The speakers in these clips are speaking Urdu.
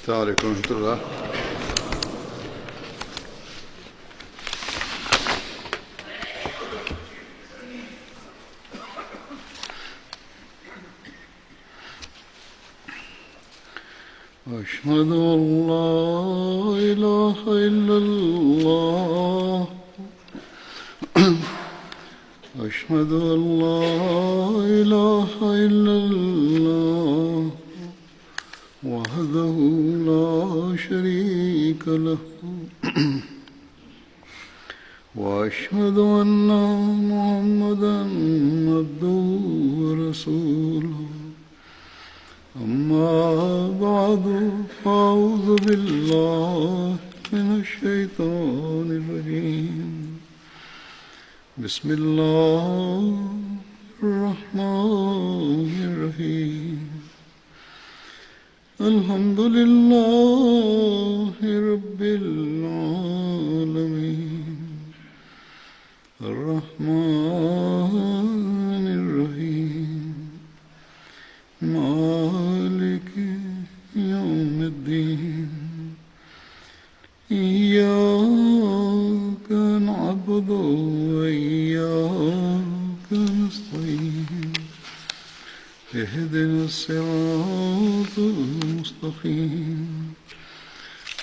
السلام علیکم ورحمۃ اللہ. أشهد أن لا إله إلا الله أشهد أن لا إله إلا الله وحده لا شريك له وأشهد أن محمدا عبده ورسوله. أما بعد فأعوذ بالله من الشيطان الرجيم. بسم الله الرحمن الرحيم. الحمد لله رب العالمين الرحمن الرحيم مالك يوم الدين. إياك نعبد وإياك نستعين. اهدنا الصراط المستقيم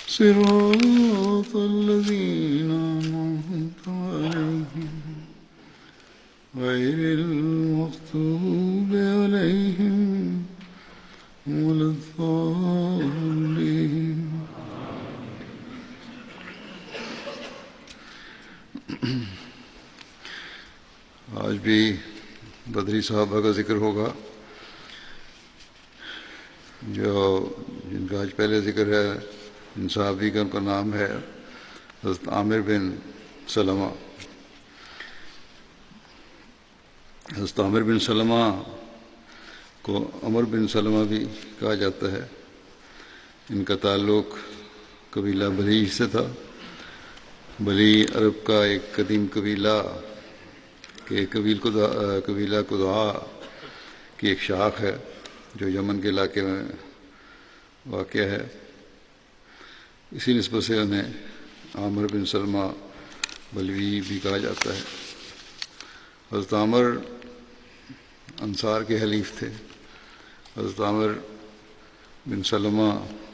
صراط الذين أنعمت عليهم غير المغضوب عليهم ولا الضالين. آج بھی بدری صحابہ کا ذکر ہوگا جن کا آج پہلے ذکر ہے. ان صحابی کا ان کا نام ہے حضرت عامر بن سلمہ. حضرت عامر بن سلمہ کو عمر بن سلمہ بھی کہا جاتا ہے. ان کا تعلق قبیلہ بلی سے تھا. بلی عرب کا ایک قدیم قبیلہ قبیلہ قضاء کی ایک شاخ ہے جو یمن کے علاقے میں واقع ہے. اسی نسبت سے انہیں عامر بن سلمہ بلوی بھی کہا جاتا ہے. حضرت عامر انصار کے حلیف تھے. حضرت عامر بن سلمہ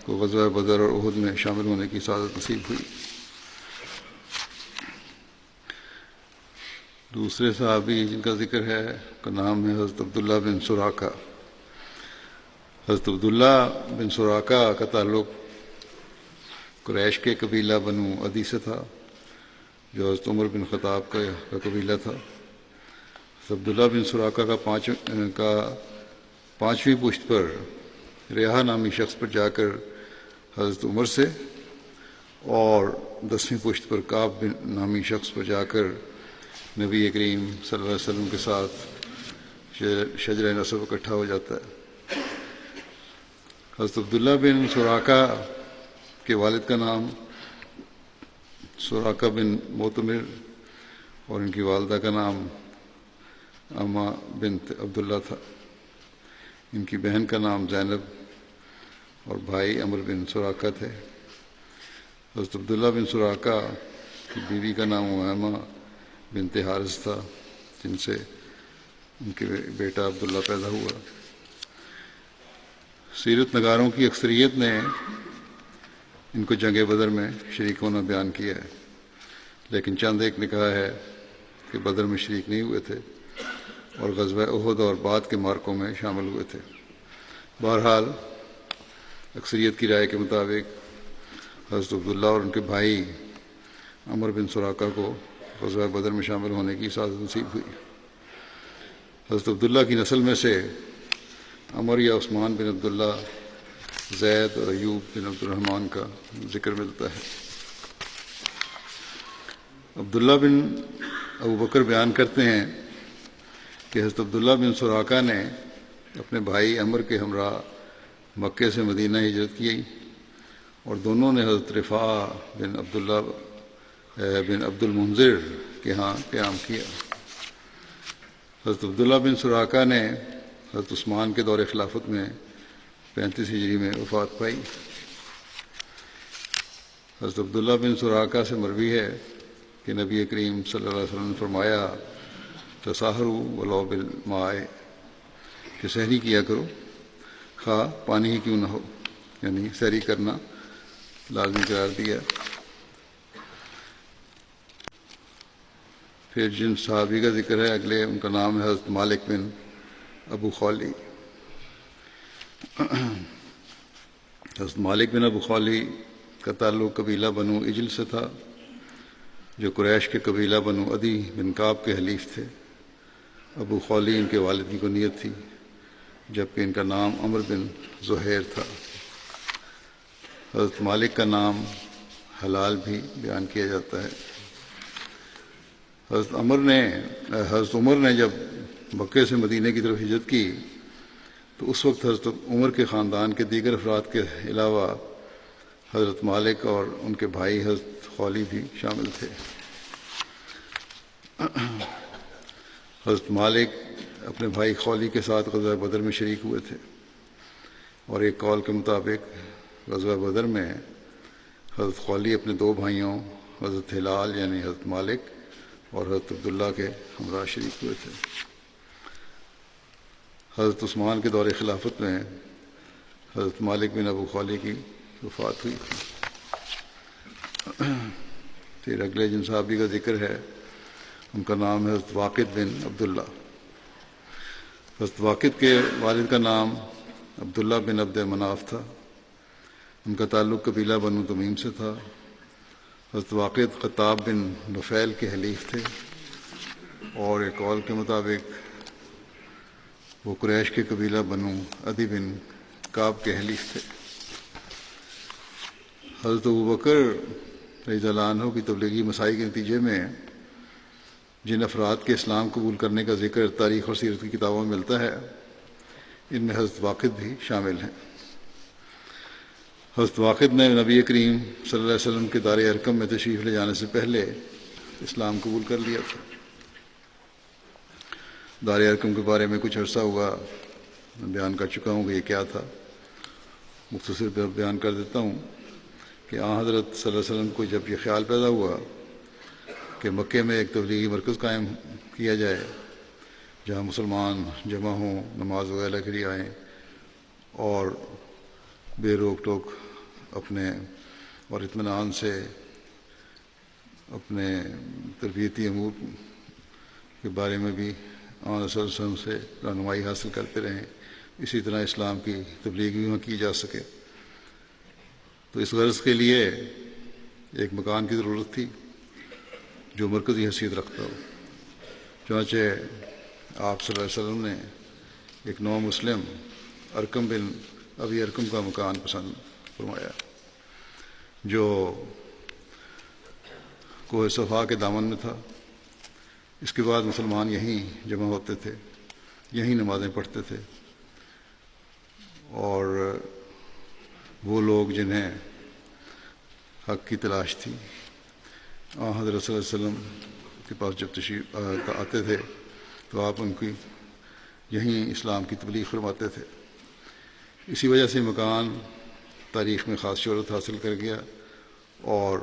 کو غزوہ بدر اور احد میں شامل ہونے کی سعادت نصیب ہوئی. دوسرے صحابی جن کا ذکر ہے کا نام ہے حضرت عبداللہ بن سراقہ. حضرت عبداللہ بن سراقہ کا تعلق قریش کے قبیلہ بنو عدی سے تھا جو حضرت عمر بن خطاب کا قبیلہ تھا. حضرت عبداللہ بن سراقہ کا پانچویں پشت پر ریحہ نامی شخص پر جا کر حضرت عمر سے اور 10ویں پشت پر کعب بن نامی شخص پر جا کر نبی کریم صلی اللہ علیہ وسلم کے ساتھ شجرہ نسب اکٹھا ہو جاتا ہے. حضرت عبداللہ بن سراقہ کے والد کا نام سراقہ بن معتمر اور ان کی والدہ کا نام امہ بنت عبداللہ تھا. ان کی بہن کا نام زینب اور بھائی عمر بن سراقہ تھے. حضرت عبداللہ بن سراقہ کی بیوی کا نام امامہ بنت حارث تھا جن سے ان کے بیٹا عبداللہ پیدا ہوا. سیرت نگاروں کی اکثریت نے ان کو جنگ بدر میں شریک ہونا بیان کیا ہے، لیکن چند ایک نے کہا ہے کہ بدر میں شریک نہیں ہوئے تھے اور غزوہ احد اور بعد کے مارکوں میں شامل ہوئے تھے. بہرحال اکثریت کی رائے کے مطابق حضرت عبداللہ اور ان کے بھائی عمر بن سراقہ کو غزوہ بدر میں شامل ہونے کی سعادت نصیب ہوئی. حضرت عبداللہ کی نسل میں سے عمر یا عثمان بن عبداللہ، زید اور ایوب بن عبد الرحمن کا ذکر ملتا ہے. عبداللہ بن ابو بکر بیان کرتے ہیں کہ حضرت عبداللہ بن سراقہ نے اپنے بھائی عمر کے ہمراہ مکے سے مدینہ ہجرت کی اور دونوں نے حضرت رفاع بن عبداللہ بن عبد المنذر کے ہاں قیام کیا. حضرت عبداللہ بن سراقہ نے حضرت عثمان کے دور خلافت میں 35 ہجری میں وفات پائی. حضرت عبداللہ بن سراقہ سے مروی ہے کہ نبی کریم صلی اللہ علیہ وسلم نے فرمایا تساہروا ولو بالماء، کہ سحری کیا کرو خواہ پانی ہی کیوں نہ ہو، یعنی سحری کرنا لازمی قرار دیا۔ پھر جن صحابی کا ذکر ہے اگلے، ان کا نام ہے حضرت مالک بن ابو خالی۔ حضرت مالک بن ابو خالی کا تعلق قبیلہ بنو اجل سے تھا، جو قریش کے قبیلہ بنو عدی بن کعب کے حلیف تھے۔ ابو خالی ان کے والد کی کنیت تھی، جبکہ ان کا نام عمر بن زہیر تھا۔ حضرت مالک کا نام حلال بھی بیان کیا جاتا ہے۔ حضرت عمر نے جب مکے سے مدینہ کی طرف ہجرت کی تو اس وقت حضرت عمر کے خاندان کے دیگر افراد کے علاوہ حضرت مالک اور ان کے بھائی حضرت خالی بھی شامل تھے۔ حضرت مالک اپنے بھائی خالی کے ساتھ غزوہ بدر میں شریک ہوئے تھے، اور ایک قول کے مطابق غزوہ بدر میں حضرت خالی اپنے دو بھائیوں حضرت ہلال یعنی حضرت مالک اور حضرت عبداللہ کے ہمراہ شریک ہوئے تھے۔ حضرت عثمان کے دور خلافت میں حضرت مالک بن ابو خالی کی وفات ہوئی تھی۔ پھر اگلے جن صحابی کا ذکر ہے ان کا نام ہے حضرت واقد بن عبداللہ۔ حضرت واقد کے والد کا نام عبداللہ بن عبد مناف تھا، ان کا تعلق قبیلہ بنو تمیم سے تھا۔ حضرت واقد خطاب بن نفیل کے حلیف تھے، اور ایک قول کے مطابق وہ قریش کے قبیلہ بنو عدی بن کعب کے حلیف تھے۔ حضرت ابوبکر رضی اللہ عنہ کی تبلیغی مساعی کے نتیجے میں جن افراد کے اسلام قبول کرنے کا ذکر تاریخ اور سیرت کی کتابوں میں ملتا ہے، ان میں حضرت واقد بھی شامل ہیں۔ حضرت واقد نے نبی کریم صلی اللہ علیہ وسلم کے دار ارقم میں تشریف لے جانے سے پہلے اسلام قبول کر لیا تھا۔ دار ارقم کے بارے میں کچھ عرصہ ہوا میں بیان کر چکا ہوں کہ یہ کیا تھا، مختصر بیان کر دیتا ہوں کہ آن حضرت صلی اللہ علیہ وسلم کو جب یہ خیال پیدا ہوا کہ مکے میں ایک تبلیغی مرکز قائم کیا جائے جہاں مسلمان جمع ہوں، نماز وغیرہ کے لیے آئیں اور بے روک ٹوک اپنے اور اطمینان سے اپنے تربیتی امور کے بارے میں بھی آن صلی اللہ علیہ وسلم سے رہنمائی حاصل کرتے رہیں، اسی طرح اسلام کی تبلیغ بھی وہاں کی جا سکے، تو اس غرض کے لیے ایک مکان کی ضرورت تھی جو مرکزی حیثیت رکھتا ہو۔ چنانچہ آپ صلی اللہ علیہ وسلم نے ایک نو مسلم ارقم بن ابی ارقم کا مکان پسند فرمایا، جو کوہ صفا کے دامن میں تھا۔ اس کے بعد مسلمان یہیں جمع ہوتے تھے، یہیں نمازیں پڑھتے تھے، اور وہ لوگ جنہیں حق کی تلاش تھی حضرت صلی اللہ علیہ وسلم کے پاس جب تشریف آتے تھے تو آپ ان کی یہیں اسلام کی تبلیغ فرماتے تھے۔ اسی وجہ سے مکان تاریخ میں خاص شہرت حاصل کر گیا اور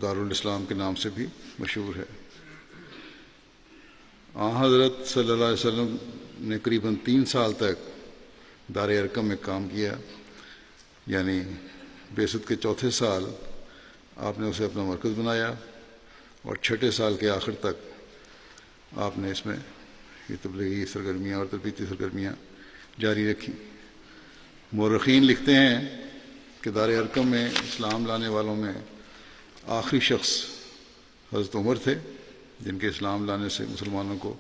دارالاسلام کے نام سے بھی مشہور ہے۔ حضرت صلی اللہ علیہ وسلم نے قریباً 3 سال تک دار ارقم میں کام کیا، یعنی بعثت کے 4تھے سال آپ نے اسے اپنا مرکز بنایا، اور 6 سال کے آخر تک آپ نے اس میں یہ تبلیغی سرگرمیاں اور تربیتی سرگرمیاں جاری رکھیں۔ مورخین لکھتے ہیں کہ دار ارقم میں اسلام لانے والوں میں آخری شخص حضرت عمر تھے، جن کے اسلام لانے سے مسلمانوں کو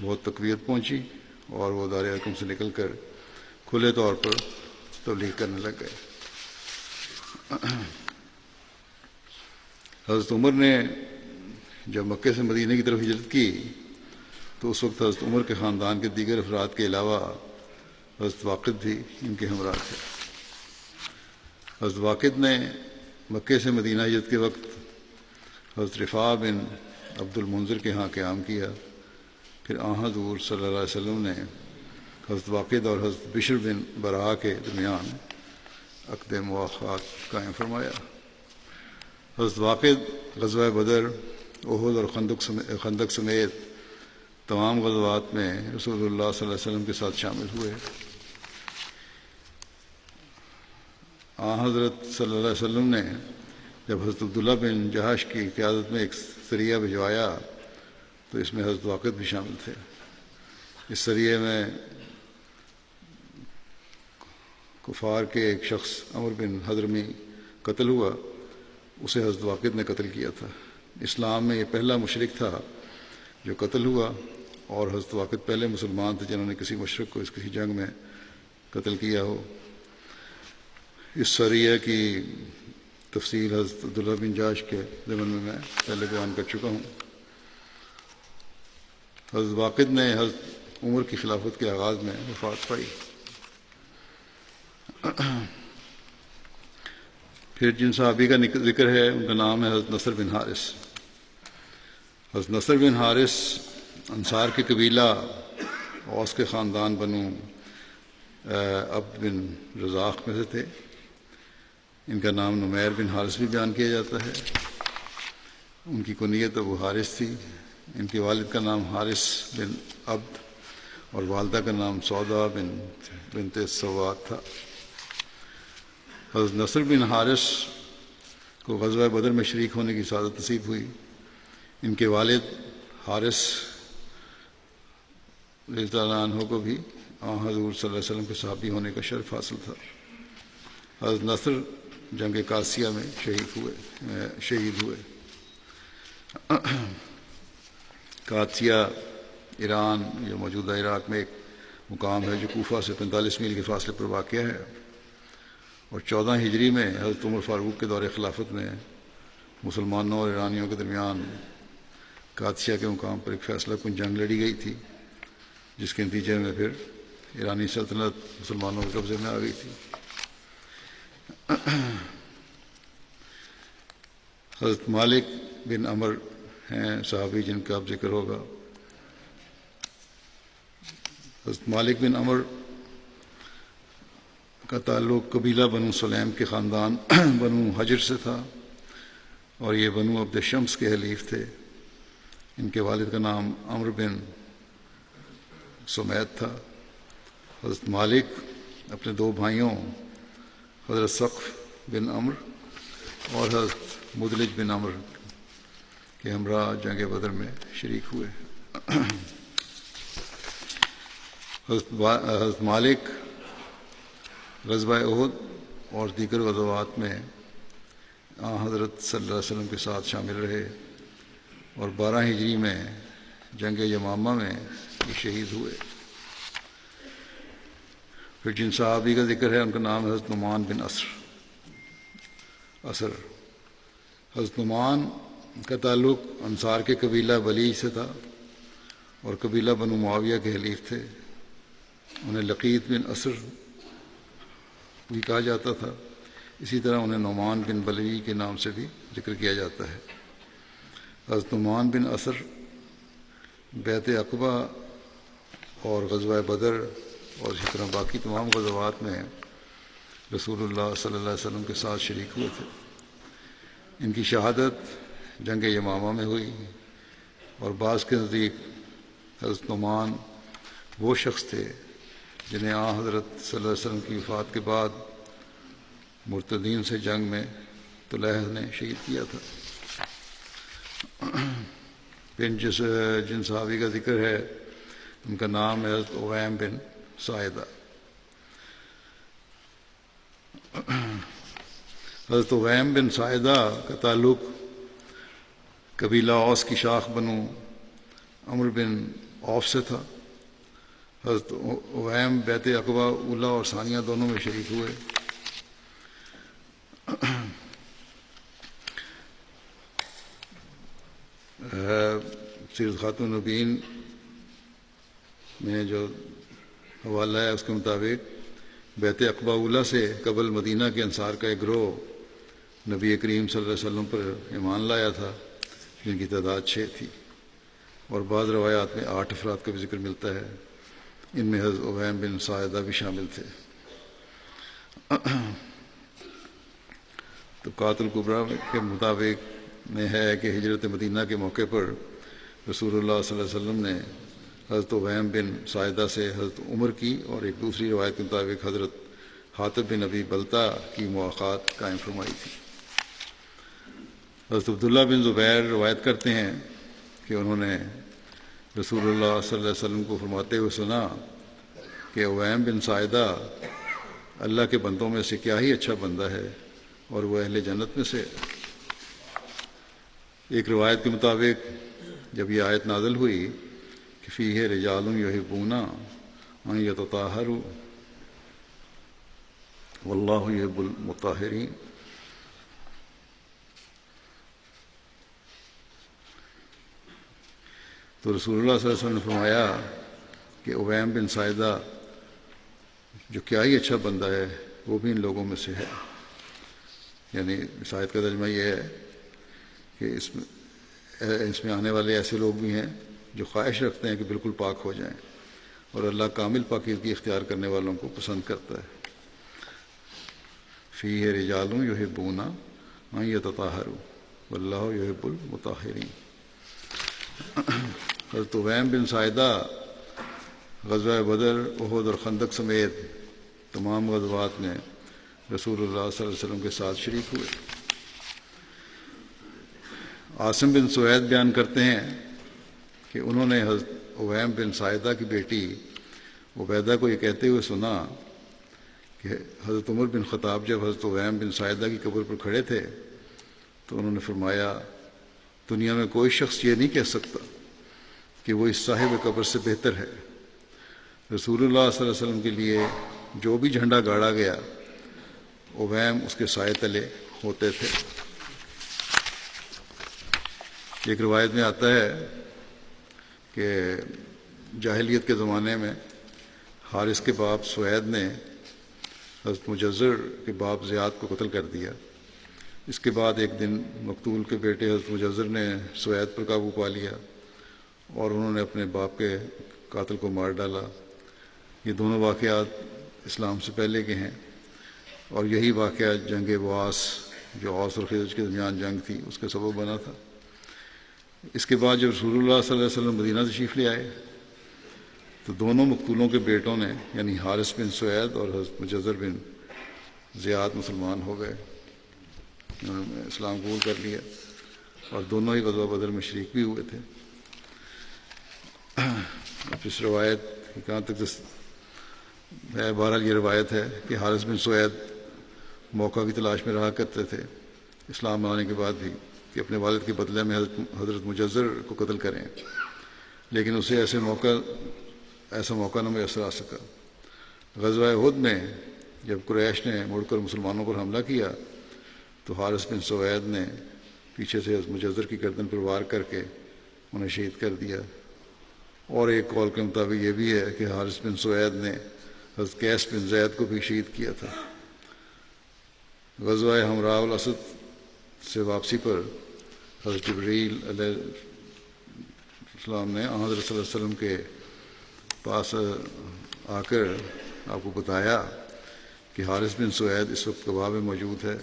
بہت تقویت پہنچی اور وہ دار ارقم سے نکل کر کھلے طور پر تبلیغ کرنے لگ گئے۔ حضرت عمر نے جب مکے سے مدینہ کی طرف ہجرت کی تو اس وقت حضرت عمر کے خاندان کے دیگر افراد کے علاوہ حضرت واقد بھی ان کے ہمراہ تھے۔ حضرت واقد نے مکے سے مدینہ ہجرت کے وقت حضرت رفاع بن عبد المنذر کے ہاں قیام کیا۔ پھر حضور صلی اللہ علیہ وسلم نے حضرت واقد اور حضرت بشر بن براء کے درمیان عقد مواخات قائم فرمایا۔ حضرت واقد غزوہ بدر، احد اور خندق سمیت تمام غزوات میں رسول اللہ صلی اللہ علیہ وسلم کے ساتھ شامل ہوئے۔ حضرت صلی اللہ علیہ وسلم نے جب حضرت عبداللہ بن جہش کی قیادت میں ایک سریہ بھجوایا تو اس میں حضرت واقد بھی شامل تھے۔ اس سریے میں کفار کے ایک شخص عمر بن حضرمی قتل ہوا، اسے حضرت واقد نے قتل کیا تھا۔ اسلام میں یہ پہلا مشرک تھا جو قتل ہوا، اور حضرت واقد پہلے مسلمان تھے جنہوں نے کسی مشرک کو کسی جنگ میں قتل کیا ہو۔ اس سریہ کی تفصیل حضرت عبداللہ بن جہش کے ضمن میں پہلے بیان کر چکا ہوں۔ حضرت واقد نے حضرت عمر کی خلافت کے آغاز میں وفات پائی۔ پھر جن صحابی کا ذکر ہے ان کا نام ہے حضرت نصر بن حارث۔ حضرت نصر بن حارث انصار کے قبیلہ اوس کے خاندان بنو عبد بن رزاق میں سے تھے۔ ان کا نام نمیر بن حارث بھی بیان کیا جاتا ہے۔ ان کی کنیت ابو حارث تھی۔ ان کے والد کا نام حارث بن عبد اور والدہ کا نام سودا بنت سواد تھا۔ حضرت نصر بن حارث کو غزوہ بدر میں شریک ہونے کی سعادت نصیب ہوئی۔ ان کے والد حارث رضی اللہ عنہ کو بھی حضور صلی اللہ علیہ وسلم کے صحابی ہونے کا شرف حاصل تھا۔ حضرت نصر جنگ قادسیہ میں شہید ہوئے۔ قادسیہ ایران یا موجودہ عراق میں ایک مقام ہے جو کوفہ سے 45 میل کے فاصلے پر واقع ہے، اور 14 ہجری میں حضرت عمر فاروق کے دور خلافت میں مسلمانوں اور ایرانیوں کے درمیان قادسیہ کے مقام پر ایک فیصلہ کن جنگ لڑی گئی تھی، جس کے نتیجے میں پھر ایرانی سلطنت مسلمانوں کے قبضے میں آ گئی تھی۔ حضرت مالک بن عمر ہیں صحابی جن کا اب ذکر ہوگا۔ حضرت مالک بن عمر کا تعلق قبیلہ بنو سلیم کے خاندان بنو حجر سے تھا، اور یہ بنو عبد شمس کے حلیف تھے۔ ان کے والد کا نام عمر بن سمیت تھا۔ حضرت مالک اپنے 2 بھائیوں حضرت سقف بن عمر اور حضرت مدلج بن عمر کے ہمراہ جنگ بدر میں شریک ہوئے۔ حضرت مالک غزوہ احد اور دیگر غزوات میں حضرت صلی اللہ علیہ وسلم کے ساتھ شامل رہے، اور 12 ہجری میں جنگ یمامہ میں یہ شہید ہوئے۔ پھر جن صحابی کا ذکر ہے ان کا نام ہے حضرت نعمان بن اثر۔ حضرت نعمان کا تعلق انصار کے قبیلہ بلی سے تھا، اور قبیلہ بنو معاویہ کے حلیف تھے۔ انہیں لقیط بن اثر بھی کہا جاتا تھا، اسی طرح انہیں نعمان بن بلوی کے نام سے بھی ذکر کیا جاتا ہے۔ حضرت نعمان بن اثر بیعت عقبہ اور غزوہ بدر اور اسی طرح باقی تمام غزوات میں رسول اللہ صلی اللہ علیہ وسلم کے ساتھ شریک ہوئے تھے۔ ان کی شہادت جنگ یمامہ میں ہوئی، اور بعض کے نزدیک حضرت نعمان وہ شخص تھے جنہیں حضرت صلی اللہ علیہ وسلم کی وفات کے بعد مرتدین سے جنگ میں طلحہ نے شہید کیا تھا۔ پھر جن صحابی کا ذکر ہے ان کا نام ہے حضرت اویم بن ساعدہ۔ حضرت اویم بن ساعدہ کا تعلق قبیلہ اوس کی شاخ بنو عمر بن عوف سے تھا۔ حضرت اویم بیعت عقبہ اولیٰ اور ثانیہ دونوں میں شریک ہوئے۔ سیرت خاتون نبیین میں جو حوالہ ہے اس کے مطابق بیعت عقبہ اولیٰ سے قبل مدینہ کے انصار کا ایک گروہ نبی کریم صلی اللہ علیہ وسلم پر ایمان لایا تھا، جن کی تعداد 6 تھی، اور بعض روایات میں 8 افراد کا بھی ذکر ملتا ہے۔ ان میں حضرت اویم بن ساعدہ بھی شامل تھے۔ تو طبقات الکبریٰ کے مطابق میں ہے کہ ہجرت مدینہ کے موقع پر رسول اللہ صلی اللہ علیہ وسلم نے حضرت عویم بن ساعدہ سے حضرت عمر کی، اور ایک دوسری روایت کے مطابق حضرت حاطب بن ابی بلتع کی مواقعات قائم فرمائی تھی۔ حضرت عبداللہ بن زبیر روایت کرتے ہیں کہ انہوں نے رسول اللہ صلی اللہ علیہ وسلم کو فرماتے ہوئے سنا کہ عویم بن ساعدہ اللہ کے بندوں میں سے کیا ہی اچھا بندہ ہے اور وہ اہل جنت میں سے۔ ایک روایت کے مطابق جب یہ آیت نازل ہوئی کہ فیہ رجال یحبون ان یتطہروا واللہ یحب المطہرین، تو رسول اللہ صلی اللہ علیہ وسلم نے فرمایا کہ عویم بن ساعدہ جو کیا ہی اچھا بندہ ہے وہ بھی ان لوگوں میں سے ہے۔ یعنی اس آیت کا ترجمہ یہ ہے کہ اس میں آنے والے ایسے لوگ بھی ہیں جو خواہش رکھتے ہیں کہ بالکل پاک ہو جائیں، اور اللہ کامل پاکیزگی اختیار کرنے والوں کو پسند کرتا ہے۔ فیہ رجال یحبون ان یتطہروا واللہ یحب المطہرین۔ حضرت عویم بن ساعدہ غزوہ بدر، احد اور خندق سمیت تمام غزوات میں رسول اللہ صلی اللہ علیہ وسلم کے ساتھ شریک ہوئے۔ عاصم بن سوید بیان کرتے ہیں کہ انہوں نے حضرت عویم بن ساعدہ کی بیٹی عبیدہ کو یہ کہتے ہوئے سنا کہ حضرت عمر بن خطاب جب حضرت عویم بن ساعدہ کی قبر پر کھڑے تھے تو انہوں نے فرمایا دنیا میں کوئی شخص یہ نہیں کہہ سکتا کہ وہ اس صاحب قبر سے بہتر ہے۔ رسول اللہ صلی اللہ علیہ وسلم کے لیے جو بھی جھنڈا گاڑا گیا عویم اس کے سائے تلے ہوتے تھے۔ ایک روایت میں آتا ہے کہ جاہلیت کے زمانے میں حارث کے باپ سوید نے حضرت مجزر کے باپ زیاد کو قتل کر دیا۔ اس کے بعد ایک دن مقتول کے بیٹے حضرت مجزر نے سوید پر قابو پا لیا اور انہوں نے اپنے باپ کے قاتل کو مار ڈالا۔ یہ دونوں واقعات اسلام سے پہلے کے ہیں، اور یہی واقعہ جنگ بواس جو اوس اور خزرج کے درمیان جنگ تھی اس کا سبب بنا تھا۔ اس کے بعد جب رسول اللہ صلی اللہ علیہ وسلم مدینہ تشریف لے آئے تو دونوں مقتولوں کے بیٹوں نے یعنی حارث بن سوید اور حضرت مجزر بن زیاد مسلمان ہو گئے، انہوں نے اسلام قبول کر لیا، اور دونوں ہی غزوہ بدر میں شریک بھی ہوئے تھے۔ اب اس روایت کی کہاں تک ہے، بہرحال یہ روایت ہے کہ حارث بن سوید موقع کی تلاش میں رہا کرتے تھے اسلام آنے کے بعد بھی کہ اپنے والد کے بدلے میں حضرت مجزر کو قتل کریں، لیکن اسے ایسا موقع نہ میسر آ سکا۔ غزوہ احد میں جب قریش نے مڑ کر مسلمانوں پر حملہ کیا تو حارث بن سوید نے پیچھے سے حضرت مجزر کی گردن پر وار کر کے انہیں شہید کر دیا۔ اور ایک قول کے مطابق یہ بھی ہے کہ حارث بن سوید نے حضرت قیس بن زید کو بھی شہید کیا تھا۔ غزوہ حمراء الاسد سے واپسی پر حضرت جبریل علیہ السلام نے حضرت صلی اللہ علیہ وسلم کے پاس آ کر آپ کو بتایا کہ حارث بن سوید اس وقت قباء میں موجود ہے۔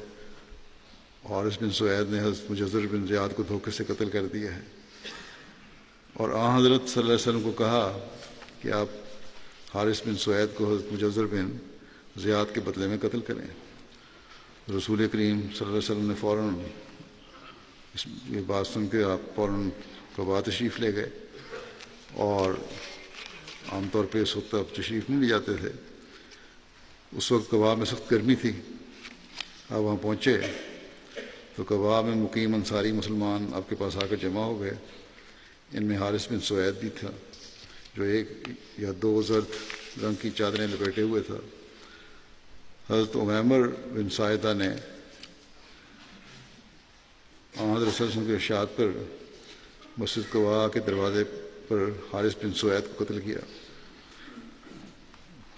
حارث بن سوید نے حضرت مجزر بن زیاد کو دھوکے سے قتل کر دیا ہے، اور حضرت صلی اللہ علیہ وسلم کو کہا کہ آپ حارث بن سوید کو حضرت مجزر بن زیاد کے بدلے میں قتل کریں۔ رسول کریم صلی اللہ علیہ وسلم نے فوراً یہ بات سن کے آپ فوراً قباء تشریف لے گئے، اور عام طور پہ اس وقت آپ تشریف نہیں لے جاتے تھے۔ اس وقت قباء میں سخت گرمی تھی، آپ وہاں پہنچے تو قباء میں مقیم انصاری مسلمان آپ کے پاس آ کر جمع ہو گئے۔ ان میں حارث بن سوید بھی تھا جو ایک یا دو زرد رنگ کی چادریں لپیٹے ہوئے تھا۔ حضرت عمیمر بن ساعدہ نے حضرت صلی اللہ علیہ وسلم کے ارشاد پر مسجد قباء کے دروازے پر حارث بن سوید کو قتل کیا۔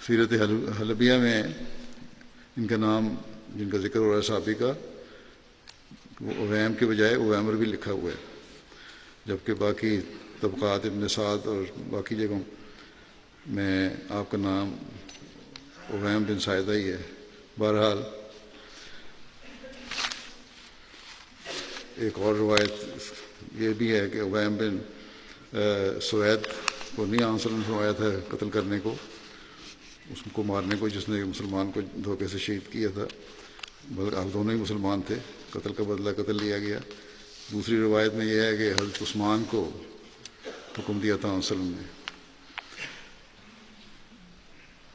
سیرت حلبیہ میں ان کا نام جن کا ذکر ہو رہا ہے صحابی کا، وہ عویم کے بجائے عویمر بھی لکھا ہوا ہے، جبکہ باقی طبقات ابن سعد اور باقی جگہوں میں آپ کا نام عویم بن ساعدہ ہی ہے۔ بہرحال ایک اور روایت یہ بھی ہے کہ عبیم بن سوید کو نہیں آن صلی اللہ علیہ وسلم فرمایا تھا قتل کرنے کو، اس کو مارنے کو، جس نے مسلمان کو دھوکے سے شہید کیا تھا، بلکہ آپ دونوں ہی مسلمان تھے، قتل کا بدلہ قتل لیا گیا۔ دوسری روایت میں یہ ہے کہ حضرت عثمان کو حکم دیا تھا صلی اللہ علیہ وسلم نے۔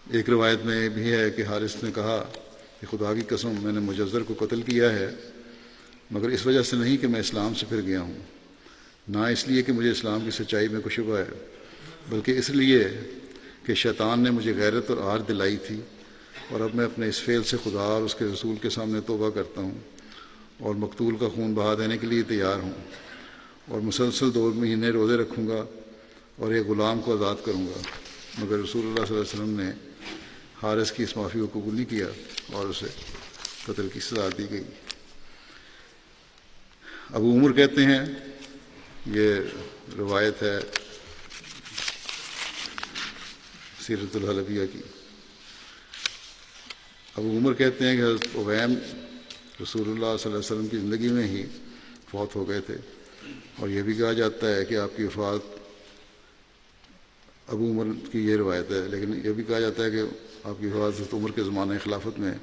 ایک روایت میں یہ بھی ہے کہ حارث نے کہا کہ خدا کی قسم میں نے مجزر کو قتل کیا ہے، مگر اس وجہ سے نہیں کہ میں اسلام سے پھر گیا ہوں، نہ اس لیے کہ مجھے اسلام کی سچائی میں کوئی شبہ ہے، بلکہ اس لیے کہ شیطان نے مجھے غیرت اور آر دلائی تھی، اور اب میں اپنے اس فعل سے خدا اور اس کے رسول کے سامنے توبہ کرتا ہوں، اور مقتول کا خون بہا دینے کے لیے تیار ہوں، اور مسلسل 2 مہینے روزے رکھوں گا اور ایک غلام کو آزاد کروں گا۔ مگر رسول اللہ صلی اللہ علیہ وسلم نے حارث کی اس معافی کو قبول نہیں کیا اور اسے قتل کی سزا دی گئی۔ ابو عمر کہتے ہیں، یہ روایت ہے سیرت الحلبیہ کی، ابو عمر کہتے ہیں کہ حضرت عبیم رسول اللہ صلی اللہ علیہ وسلم کی زندگی میں ہی فوت ہو گئے تھے، اور یہ بھی کہا جاتا ہے کہ آپ کی وفات، ابو عمر کی یہ روایت ہے، لیکن یہ بھی کہا جاتا ہے کہ آپ کی وفات حضرت عمر کے زمانہ خلافت میں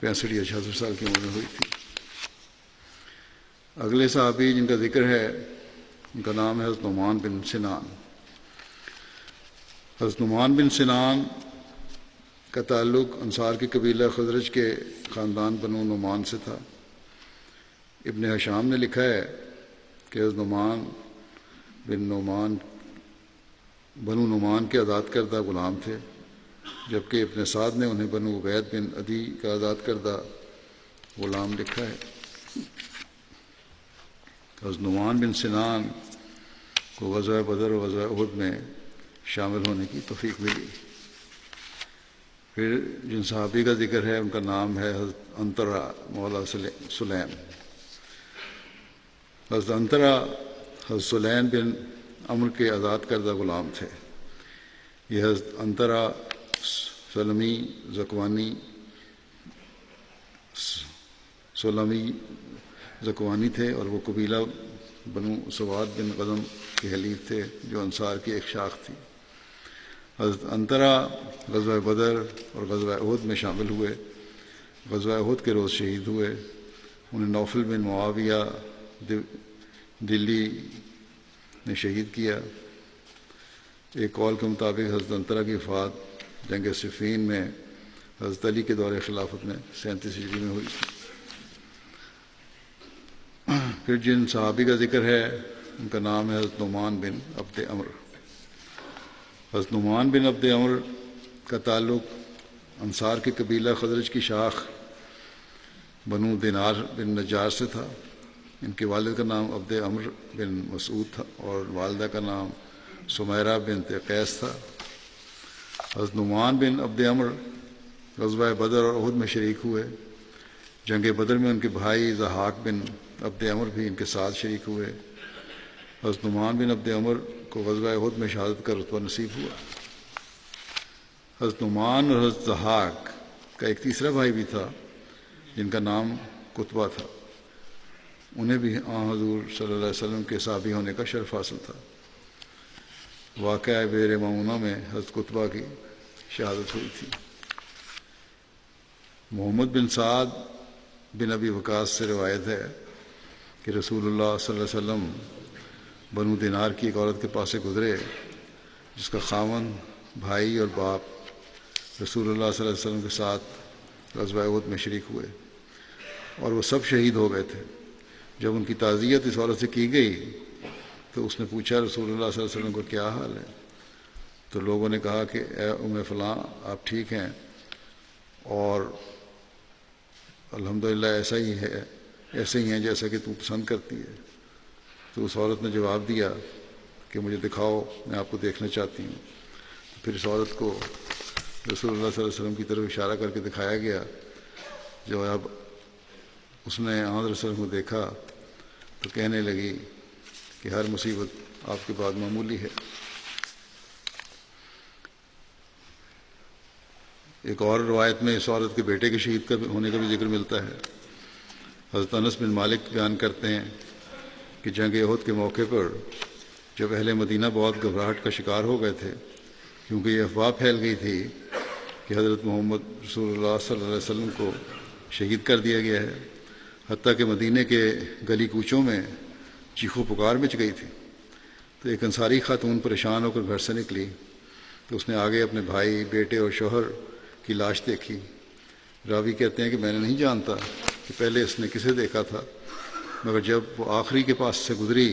65 یا 66 سال کی عمر میں ہوئی تھی۔ اگلے صحابی جن کا ذکر ہے ان کا نام ہے حضرت نعمان بن سنان۔ حضرت نعمان بن سنان کا تعلق انصار کے قبیلہ خزرج کے خاندان بنو نعمان سے تھا۔ ابن ہشام نے لکھا ہے کہ حضرت نعمان بن نعمان بنو نعمان کے آزاد کردہ غلام تھے، جبکہ ابن سعد نے انہیں بنو عبید بن عدی کا آزاد کردہ غلام لکھا ہے۔ حضرت نعمان بن سنان کو غزوہ بدر و غزوہ احد میں شامل ہونے کی توفیق ملی۔ پھر جن صحابی کا ذکر ہے ان کا نام ہے حضرت انطرا مولا سلیم۔ حضرت انطرا حضرت سلیم بن عمر کے آزاد کردہ غلام تھے۔ یہ حضرت انطرا سلمی زکوانی تھے، اور وہ قبیلہ بنو سواد بن غنم کے حلیف تھے جو انصار کی ایک شاخ تھی۔ حضرت انطرا غزوہ بدر اور غزوہ احد میں شامل ہوئے۔ غزوہ احد کے روز شہید ہوئے۔ انہیں نوفل بن معاویہ دلی نے شہید کیا۔ ایک قول کے مطابق حضرت انطرا کی وفات جنگ صفین میں حضرت علی کے دور خلافت میں 37 ہجری میں ہوئی تھی۔ پھر جن صحابی کا ذکر ہے ان کا نام ہے حضرت نعمان بن عبد عمر۔ حضرت نعمان بن عبد عمر کا تعلق انصار کے قبیلہ خزرج کی شاخ بنو دینار بن نجار سے تھا۔ ان کے والد کا نام عبد عمر بن مسعود تھا اور والدہ کا نام سمیرہ بنت قیس تھا۔ حضرت نعمان بن عبد عمر غزوہ بدر اور احد میں شریک ہوئے۔ جنگ بدر میں ان کے بھائی ضحاک بن عبد عمر بھی ان کے ساتھ شریک ہوئے۔ حضرت نعمان بن عبد عمر کو غزوہ احد میں شہادت کا رتبہ نصیب ہوا۔ حضرت نعمان اور حضرت ضحاک کا ایک تیسرا بھائی بھی تھا جن کا نام قطبہ تھا۔ انہیں بھی حضور صلی اللہ علیہ وسلم کے صحابی ہونے کا شرف حاصل تھا۔ واقعہ بئر معونہ میں حضرت قطبہ کی شہادت ہوئی تھی۔ محمد بن سعد بن ابی وقاص سے روایت ہے کہ رسول اللہ صلی اللہ علیہ وسلم بنو دینار کی ایک عورت کے پاس سے گزرے جس کا خاوند، بھائی اور باپ رسول اللہ صلی اللہ علیہ وسلم کے ساتھ غزوہ احد میں شریک ہوئے اور وہ سب شہید ہو گئے تھے۔ جب ان کی تعزیت اس عورت سے کی گئی تو اس نے پوچھا رسول اللہ صلی اللہ علیہ وسلم کو کیا حال ہے؟ تو لوگوں نے کہا کہ اے ام فلاں آپ ٹھیک ہیں، اور الحمدللہ ایسا ہی ہے، ایسے ہی ہیں جیسا کہ تو پسند کرتی ہے۔ تو اس عورت نے جواب دیا کہ مجھے دکھاؤ، میں آپ کو دیکھنا چاہتی ہوں۔ پھر اس عورت کو رسول اللہ صلی اللہ علیہ وسلم کی طرف اشارہ کر کے دکھایا گیا۔ جو اب اس نے آن رسول کو دیکھا تو کہنے لگی کہ ہر مصیبت آپ کے بعد معمولی ہے۔ ایک اور روایت میں اس عورت کے بیٹے کے شہید ہونے کا بھی ذکر ملتا ہے۔ حضرت انس بن مالک بیان کرتے ہیں کہ جنگ احد کے موقع پر جب اہل مدینہ بہت گھبراہٹ کا شکار ہو گئے تھے، کیونکہ یہ افواہ پھیل گئی تھی کہ حضرت محمد رسول اللہ صلی اللہ علیہ وسلم کو شہید کر دیا گیا ہے، حتیٰ کہ مدینہ کے گلی کوچوں میں چیخو پکار مچ گئی تھی۔ تو ایک انصاری خاتون پریشان ہو کر گھر سے نکلی تو اس نے آگے اپنے بھائی، بیٹے اور شوہر کی لاش دیکھی۔ راوی کہتے ہیں کہ میں نے نہیں جانتا کہ پہلے اس نے کسے دیکھا تھا، مگر جب وہ آخری کے پاس سے گزری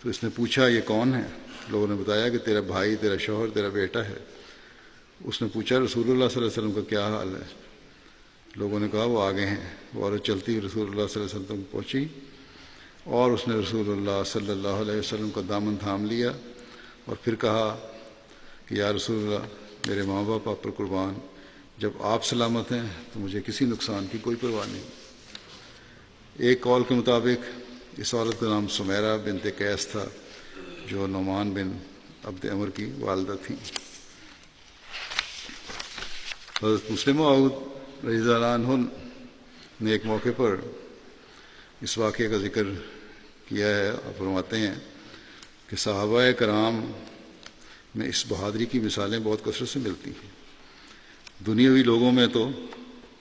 تو اس نے پوچھا یہ کون ہے؟ لوگوں نے بتایا کہ تیرا بھائی، تیرا شوہر، تیرا بیٹا ہے۔ اس نے پوچھا رسول اللہ صلی اللہ علیہ وسلم کا کیا حال ہے؟ لوگوں نے کہا وہ آگے ہیں۔ وہ عورت چلتی رسول اللہ صلی اللہ علیہ وسلم پہنچی اور اس نے رسول اللہ صلی اللہ علیہ وسلم کا دامن تھام لیا اور پھر کہا کہ یا رسول اللہ، میرے ماں باپ آپ پر قربان، جب آپ سلامت ہیں تو مجھے کسی نقصان کی کوئی پرواہ نہیں۔ ایک قول کے مطابق اس عورت کا نام سمیرہ بنت قیس تھا، جو نعمان بن عبد عمر کی والدہ تھیں۔ حضرت مسلم موعود رضی اللہ عنہ نے ایک موقع پر اس واقعے کا ذکر کیا ہے اور فرماتے ہیں کہ صحابہ کرام میں اس بہادری کی مثالیں بہت کثرت سے ملتی ہیں۔ دنیاوی لوگوں میں تو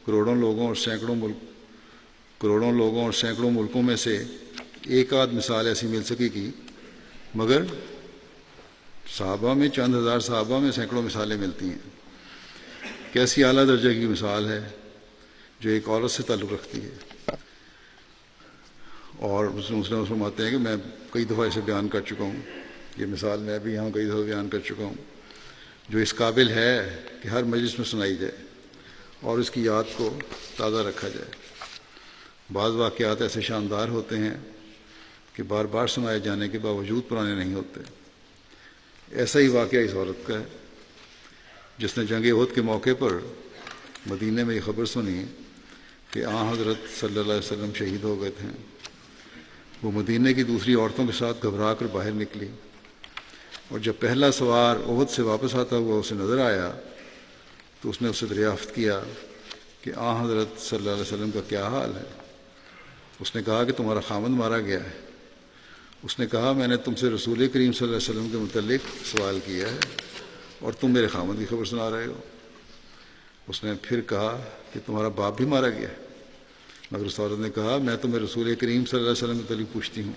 کروڑوں لوگوں اور سینکڑوں ملکوں میں سے ایک آدھ مثال ایسی مل سکے گی، مگر صحابہ میں، چند ہزار صحابہ میں سینکڑوں مثالیں ملتی ہیں۔ کیسی اعلیٰ درجے کی مثال ہے جو ایک عورت سے تعلق رکھتی ہے۔ اور مسلم فرماتے ہیں کہ میں کئی دفعہ اسے بیان کر چکا ہوں، یہ مثال میں بھی یہاں کئی دفعہ بیان کر چکا ہوں، جو اس قابل ہے کہ ہر مجلس میں سنائی جائے اور اس کی یاد کو تازہ رکھا جائے۔ بعض واقعات ایسے شاندار ہوتے ہیں کہ بار بار سنائے جانے کے باوجود پرانے نہیں ہوتے۔ ایسا ہی واقعہ اس عورت کا ہے جس نے جنگ احد کے موقع پر مدینہ میں یہ خبر سنی کہ حضرت صلی اللہ علیہ وسلم شہید ہو گئے تھے۔ وہ مدینہ کی دوسری عورتوں کے ساتھ گھبرا کر باہر نکلی، اور جب پہلا سوار احد سے واپس آتا ہوا اسے نظر آیا تو اس نے اسے دریافت کیا کہ حضرت صلی اللہ علیہ وسلم کا کیا حال ہے؟ اس نے کہا کہ تمہارا خامند مارا گیا ہے۔ اس نے کہا میں نے تم سے رسول کریم صلی اللہ علیہ وسلم کے متعلق سوال کیا ہے اور تم میرے خامند کی خبر سنا رہے ہو۔ اس نے پھر کہا کہ تمہارا باپ بھی مارا گیا ہے، مگر اس عورت نے کہا میں تمہیں رسول کریم صلی اللہ علیہ وسلم کے متعلق پوچھتی ہوں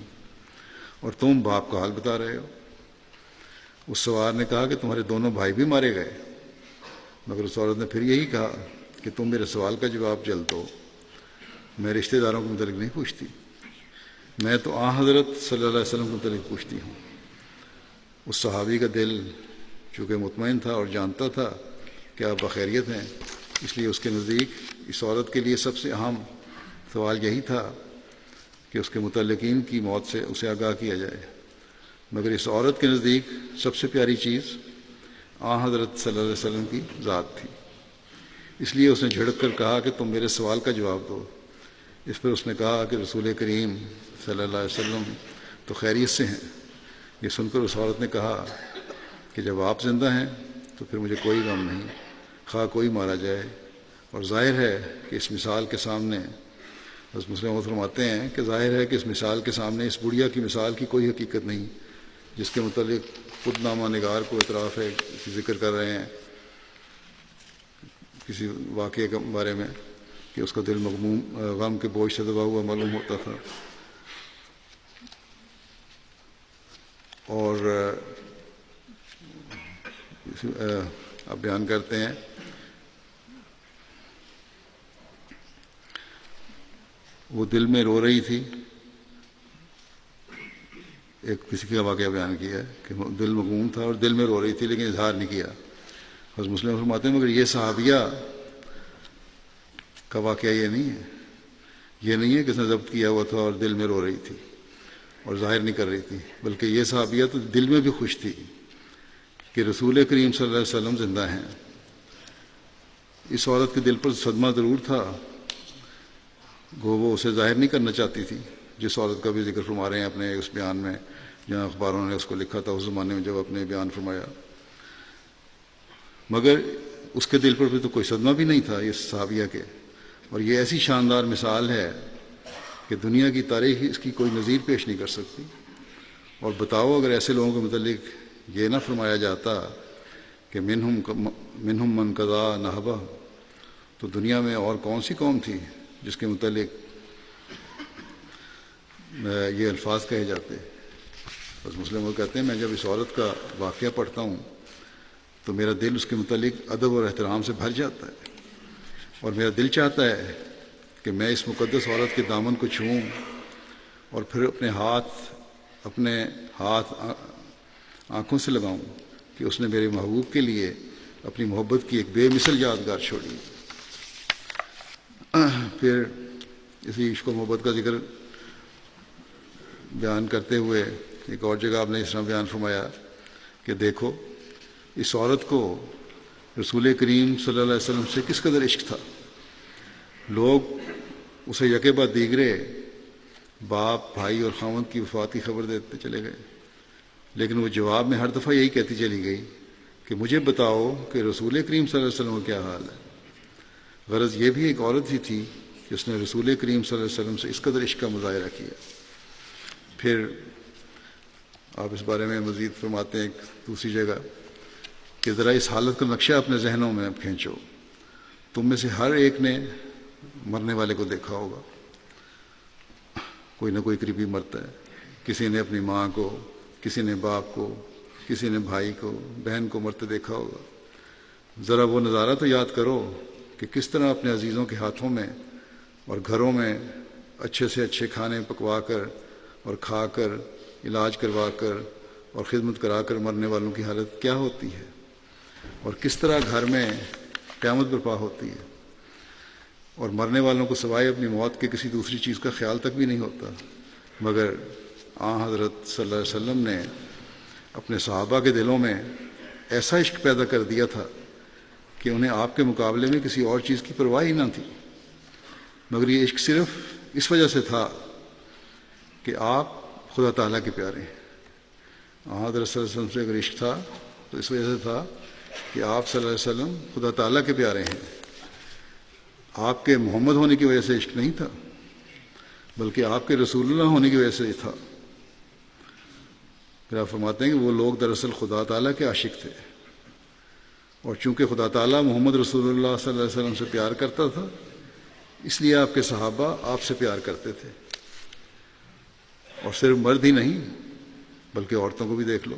اور تم باپ کا حال بتا رہے ہو۔ اس سوار نے کہا کہ تمہارے دونوں بھائی بھی مارے گئے، مگر اس عورت نے پھر یہی کہا کہ تم میرے سوال کا جواب جلد دو، میں رشتہ داروں کے متعلق نہیں پوچھتی، میں تو حضرت صلی اللہ علیہ وسلم کے متعلق پوچھتی ہوں۔ اس صحابی کا دل چونکہ مطمئن تھا اور جانتا تھا کہ آپ بخیریت ہیں، اس لیے اس کے نزدیک اس عورت کے لیے سب سے اہم سوال یہی تھا کہ اس کے متعلقین کی موت سے اسے آگاہ کیا جائے، مگر اس عورت کے نزدیک سب سے پیاری چیز حضرت صلی اللہ علیہ وسلم کی ذات تھی۔ اس لیے اس نے جھڑک کر کہا کہ تم میرے سوال کا جواب دو۔ اس پر اس نے کہا کہ رسول کریم صلی اللہ علیہ وسلم تو خیریت سے ہیں۔ یہ سن کر اس عورت نے کہا کہ جب آپ زندہ ہیں تو پھر مجھے کوئی غم نہیں، خواہ کوئی مارا جائے۔ اور ظاہر ہے کہ اس مثال کے سامنے، حضرت مسلم فرماتے ہیں کہ ظاہر ہے کہ اس مثال کے سامنے اس بڑھیا کی مثال کی کوئی حقیقت نہیں، جس کے متعلق خود نامہ نگار کو اعتراف ہے کہ ذکر کر رہے ہیں کسی واقعے کے بارے میں کہ اس کا دل مغموم غم کے بوجھ سے دبا ہوا معلوم ہوتا تھا۔ اور آپ بیان کرتے ہیں وہ دل میں رو رہی تھی، ایک کسی کا واقعہ بیان کیا ہے کہ دل مغموم تھا اور دل میں رو رہی تھی لیکن اظہار نہیں کیا۔ حضرت مسلم فرماتے ہیں مگر یہ صحابیہ کا واقعہ یہ نہیں ہے، یہ نہیں ہے کہ اس نے ضبط کیا ہوا تھا اور دل میں رو رہی تھی اور ظاہر نہیں کر رہی تھی، بلکہ یہ صحابیہ تو دل میں بھی خوش تھی کہ رسول کریم صلی اللہ علیہ وسلم زندہ ہیں۔ اس عورت کے دل پر صدمہ ضرور تھا، گو وہ اسے ظاہر نہیں کرنا چاہتی تھی، جس عورت کا بھی ذکر فرما رہے ہیں اپنے اس بیان میں، جہاں اخباروں نے اس کو لکھا تھا اس زمانے میں جب اپنے بیان فرمایا، مگر اس کے دل پر بھی تو کوئی صدمہ بھی نہیں تھا اس صحابیہ کے۔ اور یہ ایسی شاندار مثال ہے کہ دنیا کی تاریخ اس کی کوئی نظیر پیش نہیں کر سکتی، اور بتاؤ اگر ایسے لوگوں کے متعلق یہ نہ فرمایا جاتا کہ منہم من قضا نحبہ، تو دنیا میں اور کون سی قوم تھی جس کے متعلق یہ الفاظ کہے جاتے۔ بس مسلم وہ کہتے ہیں میں جب اس عورت کا واقعہ پڑھتا ہوں تو میرا دل اس کے متعلق ادب اور احترام سے بھر جاتا ہے، اور میرا دل چاہتا ہے کہ میں اس مقدس عورت کے دامن کو چھوؤں اور پھر اپنے ہاتھ آنکھوں سے لگاؤں کہ اس نے میرے محبوب کے لیے اپنی محبت کی ایک بے مثل یادگار چھوڑی۔ پھر اسی عشق و محبت کا ذکر بیان کرتے ہوئے ایک اور جگہ آپ نے اس طرح بیان فرمایا کہ دیکھو اس عورت کو رسول کریم صلی اللہ علیہ وسلم سے کس قدر عشق تھا۔ لوگ اسے یکے بعد دیگرے باپ، بھائی اور خاوند کی وفات کی خبر دیتے چلے گئے، لیکن وہ جواب میں ہر دفعہ یہی کہتی چلی گئی کہ مجھے بتاؤ کہ رسول کریم صلی اللہ علیہ وسلم کا کیا حال ہے۔ غرض یہ بھی ایک عورت ہی تھی جس نے رسول کریم صلی اللہ علیہ وسلم سے اس قدر عشق کا مظاہرہ کیا۔ پھر آپ اس بارے میں مزید فرماتے ہیں ایک دوسری جگہ کہ ذرا اس حالت کا نقشہ اپنے ذہنوں میں کھینچو، تم میں سے ہر ایک نے مرنے والے کو دیکھا ہوگا، کوئی نہ کوئی قریبی مرتا ہے، کسی نے اپنی ماں کو، کسی نے باپ کو، کسی نے بھائی کو، بہن کو مرتے دیکھا ہوگا۔ ذرا وہ نظارہ تو یاد کرو کہ کس طرح اپنے عزیزوں کے ہاتھوں میں اور گھروں میں اچھے سے اچھے کھانے پکوا کر اور کھا کر، علاج کروا کر اور خدمت کرا کر مرنے والوں کی حالت کیا ہوتی ہے، اور کس طرح گھر میں قیامت برپا ہوتی ہے، اور مرنے والوں کو سوائے اپنی موت کے کسی دوسری چیز کا خیال تک بھی نہیں ہوتا، مگر حضرت صلی اللہ علیہ وسلم نے اپنے صحابہ کے دلوں میں ایسا عشق پیدا کر دیا تھا کہ انہیں آپ کے مقابلے میں کسی اور چیز کی پرواہ ہی نہ تھی، مگر یہ عشق صرف اس وجہ سے تھا کہ آپ خدا تعالیٰ کے پیارے ہیں۔ حضرت صلی اللہ علیہ وسلم سے اگر عشق تھا تو اس وجہ سے تھا کہ آپ صلی اللہ علیہ وسلم خدا تعالیٰ کے پیارے ہیں، آپ کے محمد ہونے کی وجہ سے عشق نہیں تھا، بلکہ آپ کے رسول اللہ ہونے کی وجہ سے تھا۔ پھر آپ فرماتے ہیں کہ وہ لوگ دراصل خدا تعالیٰ کے عاشق تھے، اور چونکہ خدا تعالیٰ محمد رسول اللہ صلی اللہ علیہ وسلم سے پیار کرتا تھا، اس لیے آپ کے صحابہ آپ سے پیار کرتے تھے، اور صرف مرد ہی نہیں بلکہ عورتوں کو بھی دیکھ لو،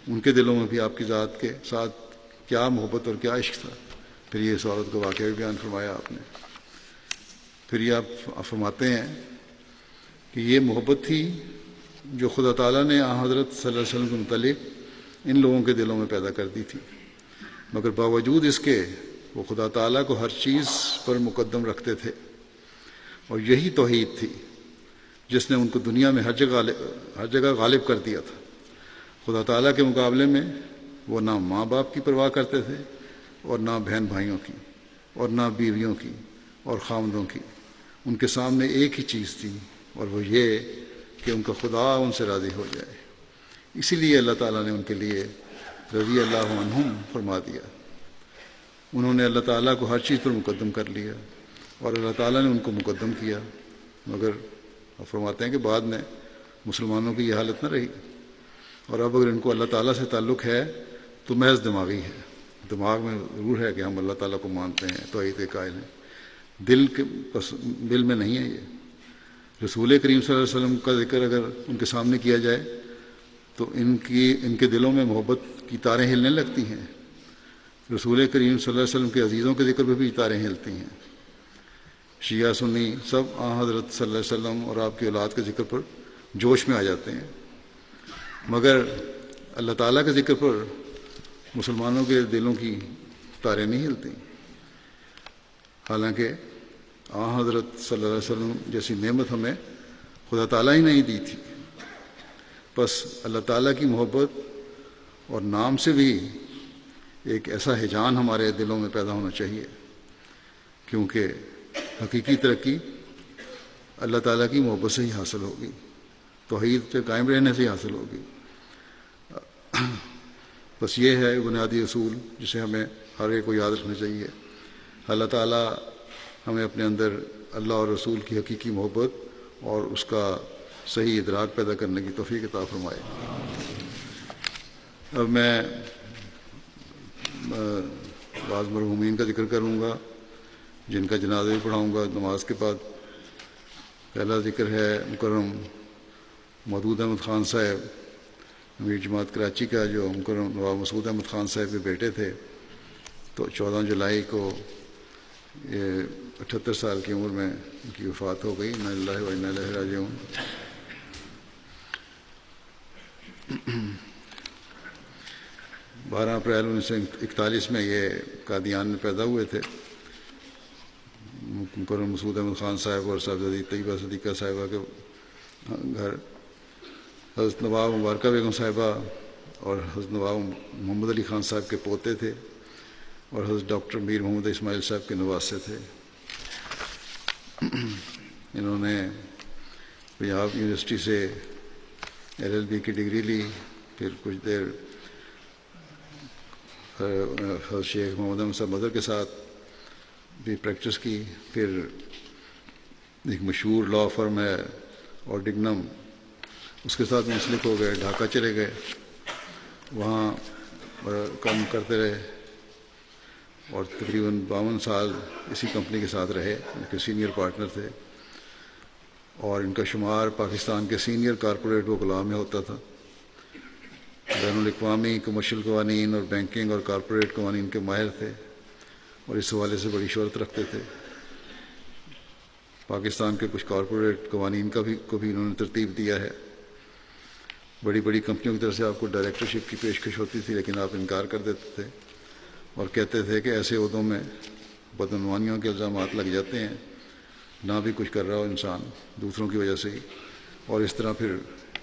ان کے دلوں میں بھی آپ کی ذات کے ساتھ کیا محبت اور کیا عشق تھا۔ پھر یہ اس عورت کا واقعہ بھی بیان فرمایا آپ نے۔ پھر یہ آپ فرماتے ہیں کہ یہ محبت تھی جو خدا تعالیٰ نے حضرت صلی اللہ علیہ وسلم کے متعلق ان لوگوں کے دلوں میں پیدا کر دی تھی، مگر باوجود اس کے وہ خدا تعالیٰ کو ہر چیز پر مقدم رکھتے تھے، اور یہی توحید تھی جس نے ان کو دنیا میں ہر جگہ غالب کر دیا تھا۔ خدا تعالیٰ کے مقابلے میں وہ نہ ماں باپ کی پرواہ کرتے تھے، اور نہ بہن بھائیوں کی، اور نہ بیویوں کی اور خاوندوں کی۔ ان کے سامنے ایک ہی چیز تھی، اور وہ یہ کہ ان کا خدا ان سے راضی ہو جائے۔ اسی لیے اللہ تعالیٰ نے ان کے لیے رضی اللہ عنہم فرما دیا۔ انہوں نے اللہ تعالیٰ کو ہر چیز پر مقدم کر لیا، اور اللہ تعالیٰ نے ان کو مقدم کیا، مگر فرماتے ہیں کہ بعد میں مسلمانوں کی یہ حالت نہ رہی، اور اب اگر ان کو اللہ تعالیٰ سے تعلق ہے تو محض دماغی ہے، دماغ میں ضرور ہے کہ ہم اللہ تعالیٰ کو مانتے ہیں، توحید کے قائل ہیں، دل میں نہیں ہے۔ یہ رسول کریم صلی اللہ علیہ وسلم کا ذکر اگر ان کے سامنے کیا جائے تو ان کے دلوں میں محبت کی تاریں ہلنے لگتی ہیں۔ رسول کریم صلی اللہ علیہ وسلم کے عزیزوں کے ذکر پہ بھی تاریں ہلتی ہیں۔ شیعہ سنی سب حضرت صلی اللہ علیہ وسلم اور آپ کی اولاد کے ذکر پر جوش میں آ جاتے ہیں، مگر اللہ تعالیٰ کے ذکر پر مسلمانوں کے دلوں کی تاریں نہیں ہلتی، حالانکہ حضرت صلی اللہ علیہ وسلم جیسی نعمت ہمیں خدا تعالیٰ ہی نہیں دی تھی۔ بس اللہ تعالیٰ کی محبت اور نام سے بھی ایک ایسا ہیجان ہمارے دلوں میں پیدا ہونا چاہیے، کیونکہ حقیقی ترقی اللہ تعالیٰ کی محبت سے ہی حاصل ہوگی، توحید پہ قائم رہنے سے ہی حاصل ہوگی۔ بس یہ ہے بنیادی اصول جسے ہمیں ہر ایک کو یاد رکھنا چاہیے۔ اللہ تعالیٰ ہمیں اپنے اندر اللہ اور رسول کی حقیقی محبت اور اس کا صحیح ادراک پیدا کرنے کی توفیق عطا فرمائے۔ اب میں بعض مرحومین کا ذکر کروں گا جن کا جنازہ بھی پڑھاؤں گا نماز کے بعد۔ پہلا ذکر ہے مکرم مودود احمد خان صاحب، امیر جماعت کراچی کا، جو مکرم نواب مسعود احمد خان صاحب کے بیٹے تھے۔ تو 14 جولائی کو 78 سال کی عمر میں ان کی وفات ہو گئی۔ انا للہ و انا الیہ راجعون۔ 12 اپریل 1941 میں یہ قادیان میں پیدا ہوئے تھے۔ مکرم مسعود احمد خان صاحب اور صاحبزادی طیبہ صدیقہ صاحبہ کے گھر حضرت نواب مبارکہ بیگم صاحبہ اور حضرت نواب محمد علی خان صاحب کے پوتے تھے، اور حضرت ڈاکٹر میر محمد اسماعیل صاحب کے نواسے تھے۔ انہوں نے پنجاب یونیورسٹی سے LLB کی ڈگری لی، پھر کچھ دیر حضرت شیخ محمد احمد صاحب مدر کے ساتھ بھی پریکٹس کی، پھر ایک مشہور لا فرم ہے اور ڈگنم، اس کے ساتھ منسلک ہو گئے، ڈھاکہ چلے گئے، وہاں کام کرتے رہے اور تقریباً 52 سال اسی کمپنی کے ساتھ رہے، ان کے سینئر پارٹنر تھے، اور ان کا شمار پاکستان کے سینئر کارپوریٹ وکلاء میں ہوتا تھا۔ بین الاقوامی کمرشل قوانین اور بینکنگ اور کارپوریٹ قوانین کے ماہر تھے، اور اس حوالے سے بڑی شہرت رکھتے تھے۔ پاکستان کے کچھ کارپوریٹ قوانین کو بھی انہوں نے ترتیب دیا ہے۔ بڑی بڑی کمپنیوں کی طرف سے آپ کو ڈائریکٹرشپ کی پیشکش ہوتی تھی، لیکن آپ انکار کر دیتے تھے اور کہتے تھے کہ ایسے عہدوں میں بدعنوانیوں کے الزامات لگ جاتے ہیں، نہ بھی کچھ کر رہا ہو انسان، دوسروں کی وجہ سے ہی، اور اس طرح پھر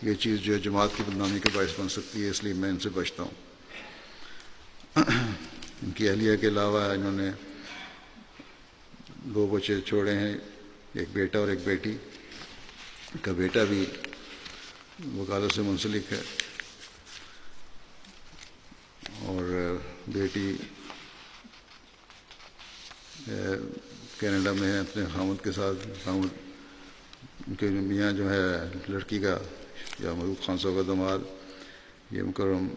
یہ چیز جو ہے جماعت کی بدنامی کا باعث بن سکتی ہے، اس لیے میں ان سے بچتا ہوں۔ ان کی اہلیہ کے علاوہ انہوں نے 2 بچے چھوڑے ہیں، ایک بیٹا اور ایک بیٹی۔ ان کا بیٹا بھی وکالت سے منسلک ہے، اور بیٹی کینیڈا میں ہے اپنے خامد کے ساتھ۔ خامد ان کے میاں جو ہے لڑکی کا یا محبوب خان صاحب کا داماد، یہ مکرم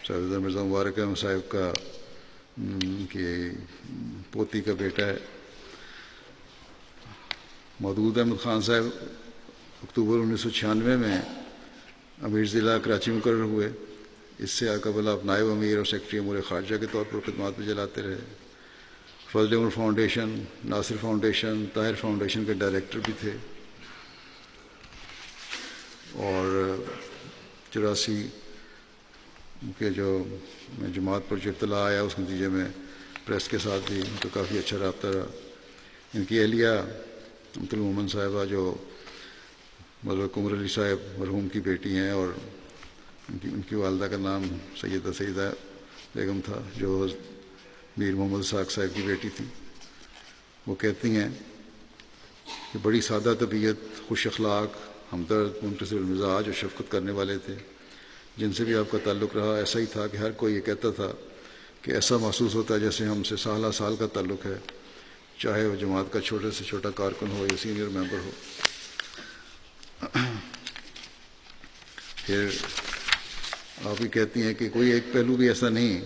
صاحب مرزا مبارک احمد صاحب کا کی پوتی کا بیٹا ہے۔ مودود احمد خان صاحب اکتوبر 1996 میں امیر ضلع کراچی مقرر ہوئے۔ اس سے قبل آپ نائب امیر اور سیکرٹری امور خارجہ کے طور پر خدمات میں چلاتے رہے۔ فضل عمر فاؤنڈیشن، ناصر فاؤنڈیشن، طاہر فاؤنڈیشن کے ڈائریکٹر بھی تھے، اور 84 کے جو جماعت پر جو اطلاع آیا اس نتیجے میں پریس کے ساتھ بھی ان کا کافی اچھا رابطہ رہا۔ ان کی اہلیہ امت المومن صاحبہ جو مطلب عمر علی صاحب مرحوم کی بیٹی ہیں، اور ان کی والدہ کا نام سیدہ بیگم تھا، جو میر محمد اسحاق صاحب کی بیٹی تھی۔ وہ کہتی ہیں کہ بڑی سادہ طبیعت، خوش اخلاق، ہمدرد، منتصر المزاج اور شفقت کرنے والے تھے۔ جن سے بھی آپ کا تعلق رہا ایسا ہی تھا کہ ہر کوئی یہ کہتا تھا کہ ایسا محسوس ہوتا ہے جیسے ہم سے سالہ سال کا تعلق ہے، چاہے وہ جماعت کا چھوٹے سے چھوٹا کارکن ہو یا سینئر ممبر ہو۔ پھر آپ یہ کہتی ہیں کہ کوئی ایک پہلو بھی ایسا نہیں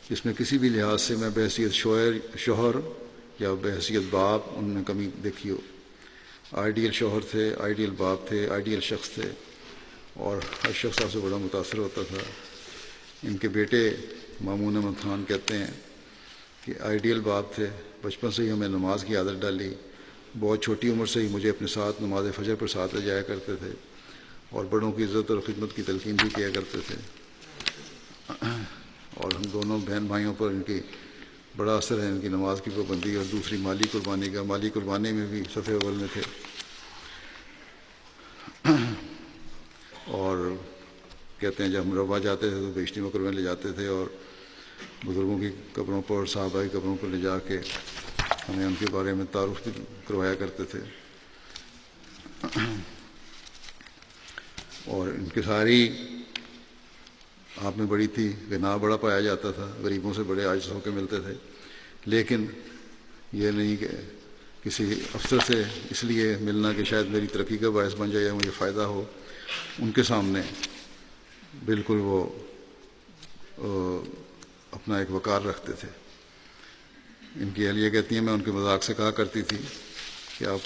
جس میں کسی بھی لحاظ سے میں بحیثیت شوہر یا بحیثیت باپ ان میں کمی دیکھی ہو۔ آئیڈیل شوہر تھے، آئیڈیل باپ تھے، آئیڈیل شخص تھے، اور ہر شخص آپ سے بڑا متاثر ہوتا تھا۔ ان کے بیٹے مامون احمد خان کہتے ہیں کہ آئیڈیل باپ تھے، بچپن سے ہی ہمیں نماز کی عادت ڈالی، بہت چھوٹی عمر سے ہی مجھے اپنے ساتھ نماز فجر پر ساتھ لے جایا کرتے تھے، اور بڑوں کی عزت اور خدمت کی تلقین بھی کیا کرتے تھے، اور ہم دونوں بہن بھائیوں پر ان کی بڑا اثر ہے، ان کی نماز کی پابندی اور دوسری مالی قربانی کا۔ مالی قربانی میں بھی صف اول میں تھے، اور کہتے ہیں جب ہم روا جاتے تھے تو بیشتی مکر میں لے جاتے تھے، اور بزرگوں کی قبروں پر، صحابہ کی قبروں پر لے جا کے ہمیں ان کے بارے میں تعارف بھی کروایا کرتے تھے۔ اور ان کی ساری آپ میں بڑی تھی، غنا بڑا پایا جاتا تھا، غریبوں سے بڑے عاجز ہو کے ملتے تھے، لیکن یہ نہیں کہ کسی افسر سے اس لیے ملنا کہ شاید میری ترقی کا باعث بن جائے یا مجھے فائدہ ہو، ان کے سامنے بالکل وہ اپنا ایک وقار رکھتے تھے۔ ان کی اہلیہ کہتی ہیں میں ان کے مذاق سے کہا کرتی تھی کہ آپ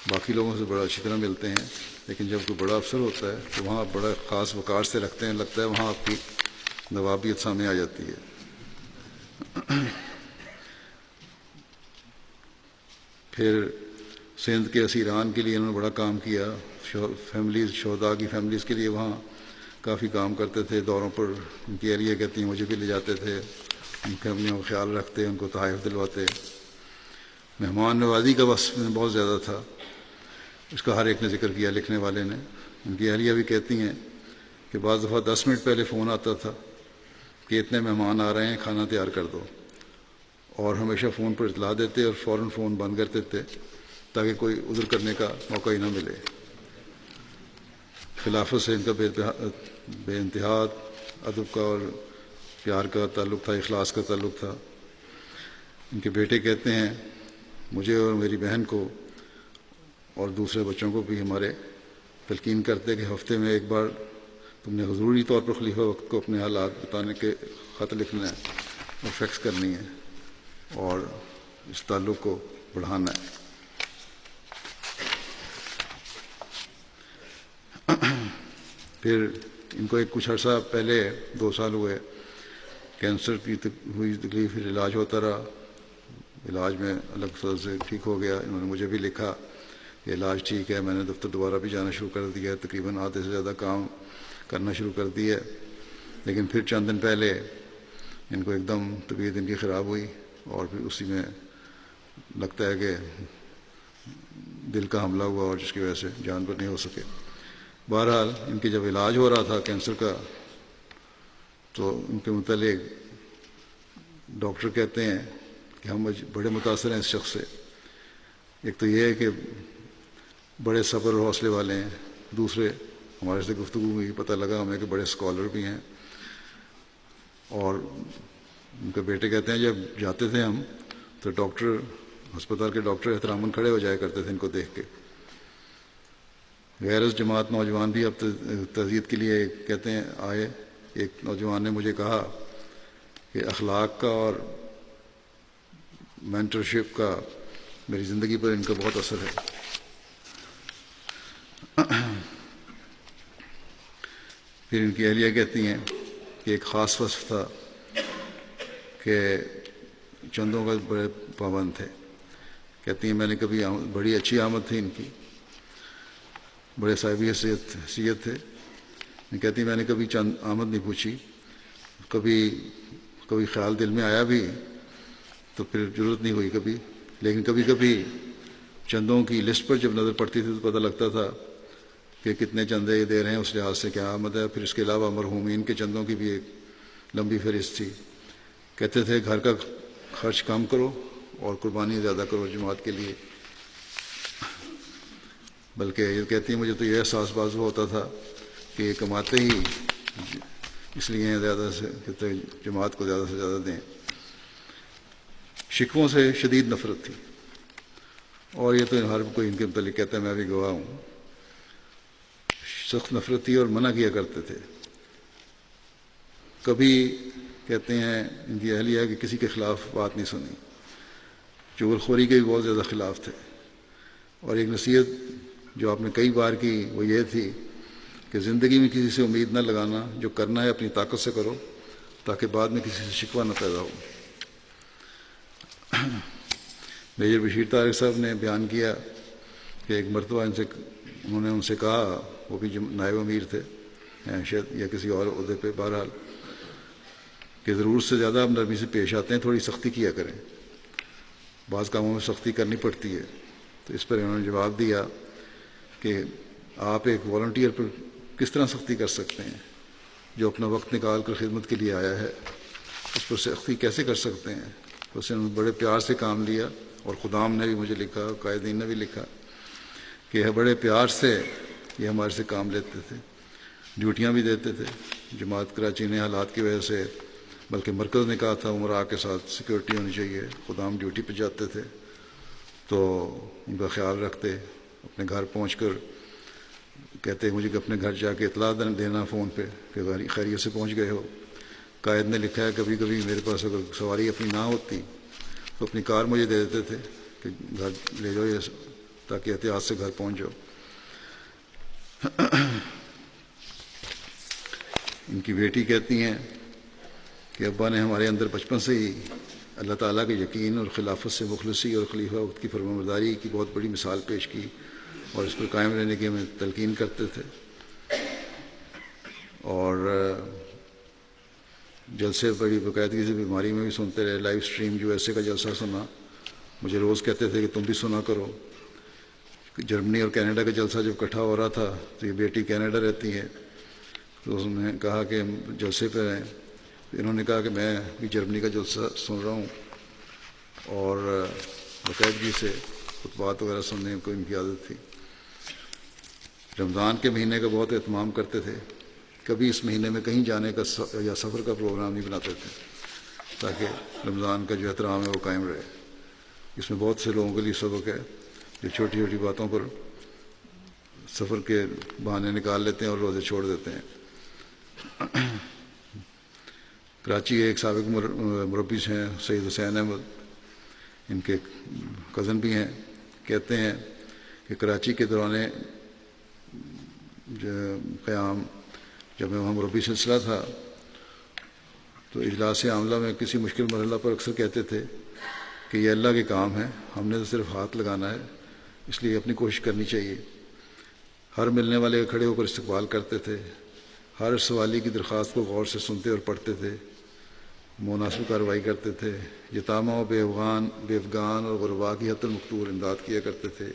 باقی لوگوں سے بڑا اچھی طرح ملتے ہیں، لیکن جب کوئی بڑا افسر ہوتا ہے تو وہاں آپ بڑا خاص وقار سے رکھتے ہیں، لگتا ہے وہاں آپ کی نوابیت سامنے آ جاتی ہے۔ پھر سندھ کے اسیران کے لیے انہوں نے بڑا کام کیا، فیملیز شہداء کی فیملیز کے لیے وہاں کافی کام کرتے تھے، دوروں پر ان کی اہلیہ کہتی ہیں مجھے بھی لے جاتے تھے، ان فیملیوں کا خیال رکھتے، ان کو تحائف دلواتے۔ مہمان نوازی کا وصف میں بہت زیادہ تھا، اس کا ہر ایک نے ذکر کیا لکھنے والے نے۔ ان کی اہلیہ بھی کہتی ہیں کہ بعض دفعہ 10 منٹ پہلے فون آتا تھا کہ اتنے مہمان آ رہے ہیں، کھانا تیار کر دو، اور ہمیشہ فون پر اطلاع دیتے اور فوراً فون بند کر دیتے تاکہ کوئی عذر کرنے کا موقع ہی نہ ملے۔ خلافت سے ان کا بے انتہا ادب کا اور پیار کا تعلق تھا، اخلاص کا تعلق تھا۔ ان کے بیٹے کہتے ہیں مجھے اور میری بہن کو اور دوسرے بچوں کو بھی ہمارے تلقین کرتے کہ ہفتے میں ایک بار تم نے حضوری طور پر خلیفہ وقت کو اپنے حالات بتانے کے خط لکھنا ہے اور فیکس کرنی ہے اور اس تعلق کو بڑھانا ہے۔ پھر ان کو ایک کچھ عرصہ پہلے 2 سال ہوئے کینسر کی ہوئی تکلیف، پھر علاج ہوتا رہا، علاج میں الگ سے ٹھیک ہو گیا۔ انہوں نے مجھے بھی لکھا کہ علاج ٹھیک ہے، میں نے دفتر دوبارہ بھی جانا شروع کر دیا ہے، تقریباً آدھے سے زیادہ کام کرنا شروع کر دیا ہے۔ لیکن پھر چند دن پہلے ان کو ایک دم طبیعت ان کی خراب ہوئی اور پھر اسی میں لگتا ہے کہ دل کا حملہ ہوا اور جس کی وجہ سے جان پر نہیں ہو سکے۔ بہرحال ان کے جب علاج ہو رہا تھا کینسر کا تو ان کے متعلق ڈاکٹر کہتے ہیں کہ ہم بڑے متاثر ہیں اس شخص سے۔ ایک تو یہ ہے کہ بڑے صبر اور حوصلے والے ہیں، دوسرے ہمارے سے گفتگو میں یہ پتہ لگا ہمیں کہ بڑے اسکالر بھی ہیں۔ اور ان کے بیٹے کہتے ہیں جب جاتے تھے ہم تو ڈاکٹر ہسپتال کے ڈاکٹر احتراماً کھڑے ہو جایا کرتے تھے ان کو دیکھ کے۔ غیر جماعت نوجوان بھی اب تعزیت کے لیے کہتے ہیں آئے۔ ایک نوجوان نے مجھے کہا کہ اخلاق کا اور مینٹرشپ کا میری زندگی پر ان کا بہت اثر ہے۔ پھر ان کی اہلیہ کہتی ہیں کہ ایک خاص وصف تھا کہ چندوں کا بڑے پابند تھے۔ کہتی ہیں میں نے کبھی بڑی اچھی آمد تھی ان کی، بڑے صاحب حیثیت تھے۔ کہتی میں نے کبھی چند آمد نہیں پوچھی، کبھی خیال دل میں آیا بھی تو پھر ضرورت نہیں ہوئی کبھی، لیکن کبھی کبھی چندوں کی لسٹ پر جب نظر پڑتی تھی تو پتہ لگتا تھا کہ کتنے چندے یہ دے رہے ہیں، اس لحاظ سے کیا آمد ہے۔ پھر اس کے علاوہ مرحومین کے چندوں کی بھی ایک لمبی فہرست تھی۔ کہتے تھے گھر کا خرچ کم کرو اور قربانی زیادہ کرو جماعت کے لیے۔ بلکہ یہ کہتی ہیں مجھے تو یہ احساس بعض ہوتا تھا کہ یہ کماتے ہی اس لیے زیادہ سے جماعت کو زیادہ سے زیادہ دیں۔ شکووں سے شدید نفرت تھی، اور یہ تو ہر کوئی ان کے متعلق کہتا ہے، میں بھی گواہ ہوں۔ سخت نفرت تھی اور منع کیا کرتے تھے۔ کبھی کہتے ہیں ان کی اہلیہ کہ کسی کے خلاف بات نہیں سنی۔ چغل خوری کے بھی بہت زیادہ خلاف تھے، اور ایک نصیحت جو آپ نے کئی بار کی وہ یہ تھی کہ زندگی میں کسی سے امید نہ لگانا، جو کرنا ہے اپنی طاقت سے کرو تاکہ بعد میں کسی سے شکوہ نہ پیدا ہو۔ میجر بشیر طارق صاحب نے بیان کیا کہ ایک مرتبہ انہوں نے ان سے کہا، وہ بھی نائب امیر تھے شاید یا کسی اور عہدے پہ، بہرحال کہ ضرورت سے زیادہ آپ نرمی سے پیش آتے ہیں، تھوڑی سختی کیا کریں، بعض کاموں میں سختی کرنی پڑتی ہے۔ تو اس پر انہوں نے جواب دیا کہ آپ ایک والنٹیئر پر کس طرح سختی کر سکتے ہیں جو اپنا وقت نکال کر خدمت کے لیے آیا ہے، اس پر سختی کیسے کر سکتے ہیں؟ اس نے بڑے پیار سے کام لیا، اور خدام نے بھی مجھے لکھا، قائدین نے بھی لکھا کہ بڑے پیار سے یہ ہمارے سے کام لیتے تھے، ڈیوٹیاں بھی دیتے تھے۔ جماعت کراچی نے حالات کی وجہ سے، بلکہ مرکز نے کہا تھا عمرا کے ساتھ سیکورٹی ہونی چاہیے، خدام ڈیوٹی پہ جاتے تھے تو ان کا خیال رکھتے، اپنے گھر پہنچ کر کہتے مجھے کہ اپنے گھر جا کے اطلاع دینا فون پہ کہ خیریت سے پہنچ گئے ہو۔ قائد نے لکھا ہے کبھی کبھی میرے پاس اگر سواری اپنی نہ ہوتی تو اپنی کار مجھے دے دیتے تھے کہ گھر لے جاؤ تاکہ احتیاط سے گھر پہنچ جاؤ۔ ان کی بیٹی کہتی ہیں کہ ابا نے ہمارے اندر بچپن سے ہی اللہ تعالیٰ کے یقین اور خلافت سے مخلصی اور خلیفہ وقت کی فرمانبرداری کی بہت بڑی مثال پیش کی اور اس پر قائم رہنے کی ہمیں تلقین کرتے تھے۔ اور جلسے بڑی باقاعدگی سے بیماری میں بھی سنتے رہے۔ لائیو سٹریم USA کا جلسہ سنا، مجھے روز کہتے تھے کہ تم بھی سنا کرو۔ جرمنی اور کینیڈا کا جلسہ جب اکٹھا ہو رہا تھا تو یہ بیٹی کینیڈا رہتی ہے، تو اس نے کہا کہ جلسے پہ رہیں۔ انہوں نے کہا کہ میں بھی جرمنی کا جلسہ سن رہا ہوں، اور باقاعدگی سے خطبات وغیرہ سننے کو ان کی عادت تھی۔ رمضان کے مہینے کا بہت اہتمام کرتے تھے، کبھی اس مہینے میں کہیں جانے کا یا سفر کا پروگرام نہیں بناتے تھے تاکہ رمضان کا جو احترام ہے وہ قائم رہے۔ اس میں بہت سے لوگوں کے لیے سبق ہے جو چھوٹی چھوٹی باتوں پر سفر کے بہانے نکال لیتے ہیں اور روزے چھوڑ دیتے ہیں۔ کراچی کے ایک سابق مربی ہیں سید حسین احمد، ان کے کزن بھی ہیں، کہتے ہیں کہ کراچی کے دوران قیام جب میں وہاں مربی سلسلہ تھا تو اجلاس عاملہ میں کسی مشکل مرحلہ پر اکثر کہتے تھے کہ یہ اللہ کے کام ہے، ہم نے تو صرف ہاتھ لگانا ہے، اس لیے اپنی کوشش کرنی چاہیے۔ ہر ملنے والے کھڑے ہو کر استقبال کرتے تھے، ہر سوالی کی درخواست کو غور سے سنتے اور پڑھتے تھے، مناسب کارروائی کرتے تھے، یتامہ و بے افغان اور غربا کی حتی المقتور امداد کیا کرتے تھے۔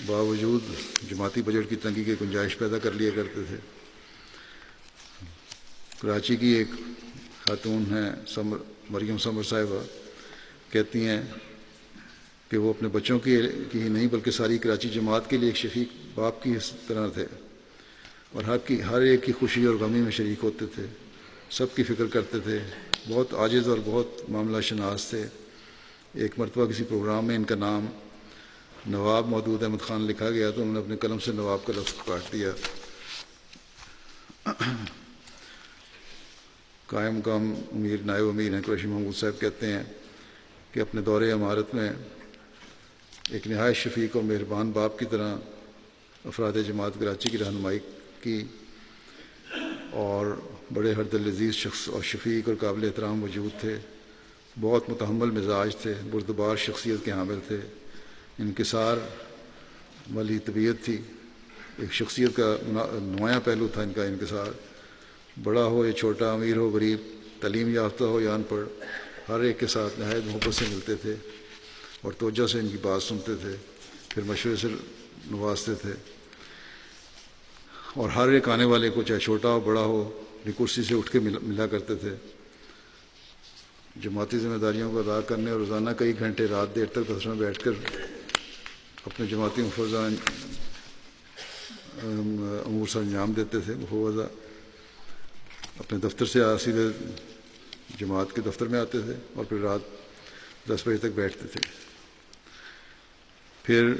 باوجود جماعتی بجٹ کی تنگی کی گنجائش پیدا کر لیا کرتے تھے۔ کراچی کی ایک خاتون ہیں مریم سمر صاحبہ، کہتی ہیں کہ وہ اپنے بچوں کی ہی نہیں بلکہ ساری کراچی جماعت کے لیے ایک شفیق باپ کی طرح تھے، اور ہر ایک کی خوشی اور غمی میں شریک ہوتے تھے، سب کی فکر کرتے تھے، بہت عاجز اور بہت معاملہ شناس تھے۔ ایک مرتبہ کسی پروگرام میں ان کا نام نواب مودود احمد خان لکھا گیا تو انہوں نے اپنے قلم سے نواب کا لفظ کاٹ دیا۔ قائم مقام امیر نائب امیر ہیں قریشی محمود صاحب کہتے ہیں کہ اپنے دور امارت میں ایک نہایت شفیق اور مہربان باپ کی طرح افراد جماعت کراچی کی رہنمائی کی، اور بڑے ہر دل عزیز شخص اور شفیق اور قابل احترام وجود تھے، بہت متحمل مزاج تھے، بردبار شخصیت کے حامل تھے، انکسار والی طبیعت تھی، ایک شخصیت کا نمایاں پہلو تھا ان کا انکسار۔ بڑا ہو یا چھوٹا، امیر ہو غریب، تعلیم یافتہ ہو یا ان پڑھ، ہر ایک کے ساتھ نہایت محبت سے ملتے تھے اور توجہ سے ان کی بات سنتے تھے، پھر مشورے سے نوازتے تھے، اور ہر ایک آنے والے کو چاہے چھوٹا ہو بڑا ہو اپنی کرسی سے اٹھ کے ملا کرتے تھے۔ جماعتی ذمہ داریوں کو ادا کرنے اور روزانہ کئی گھنٹے رات دیر تک دفتر میں بیٹھ کر اپنے جماعتی مفروضہ امور سے انجام دیتے تھے۔ مفوضہ اپنے دفتر سے سیدھے جماعت کے دفتر میں آتے تھے اور پھر رات 10 بجے تک بیٹھتے تھے۔ پھر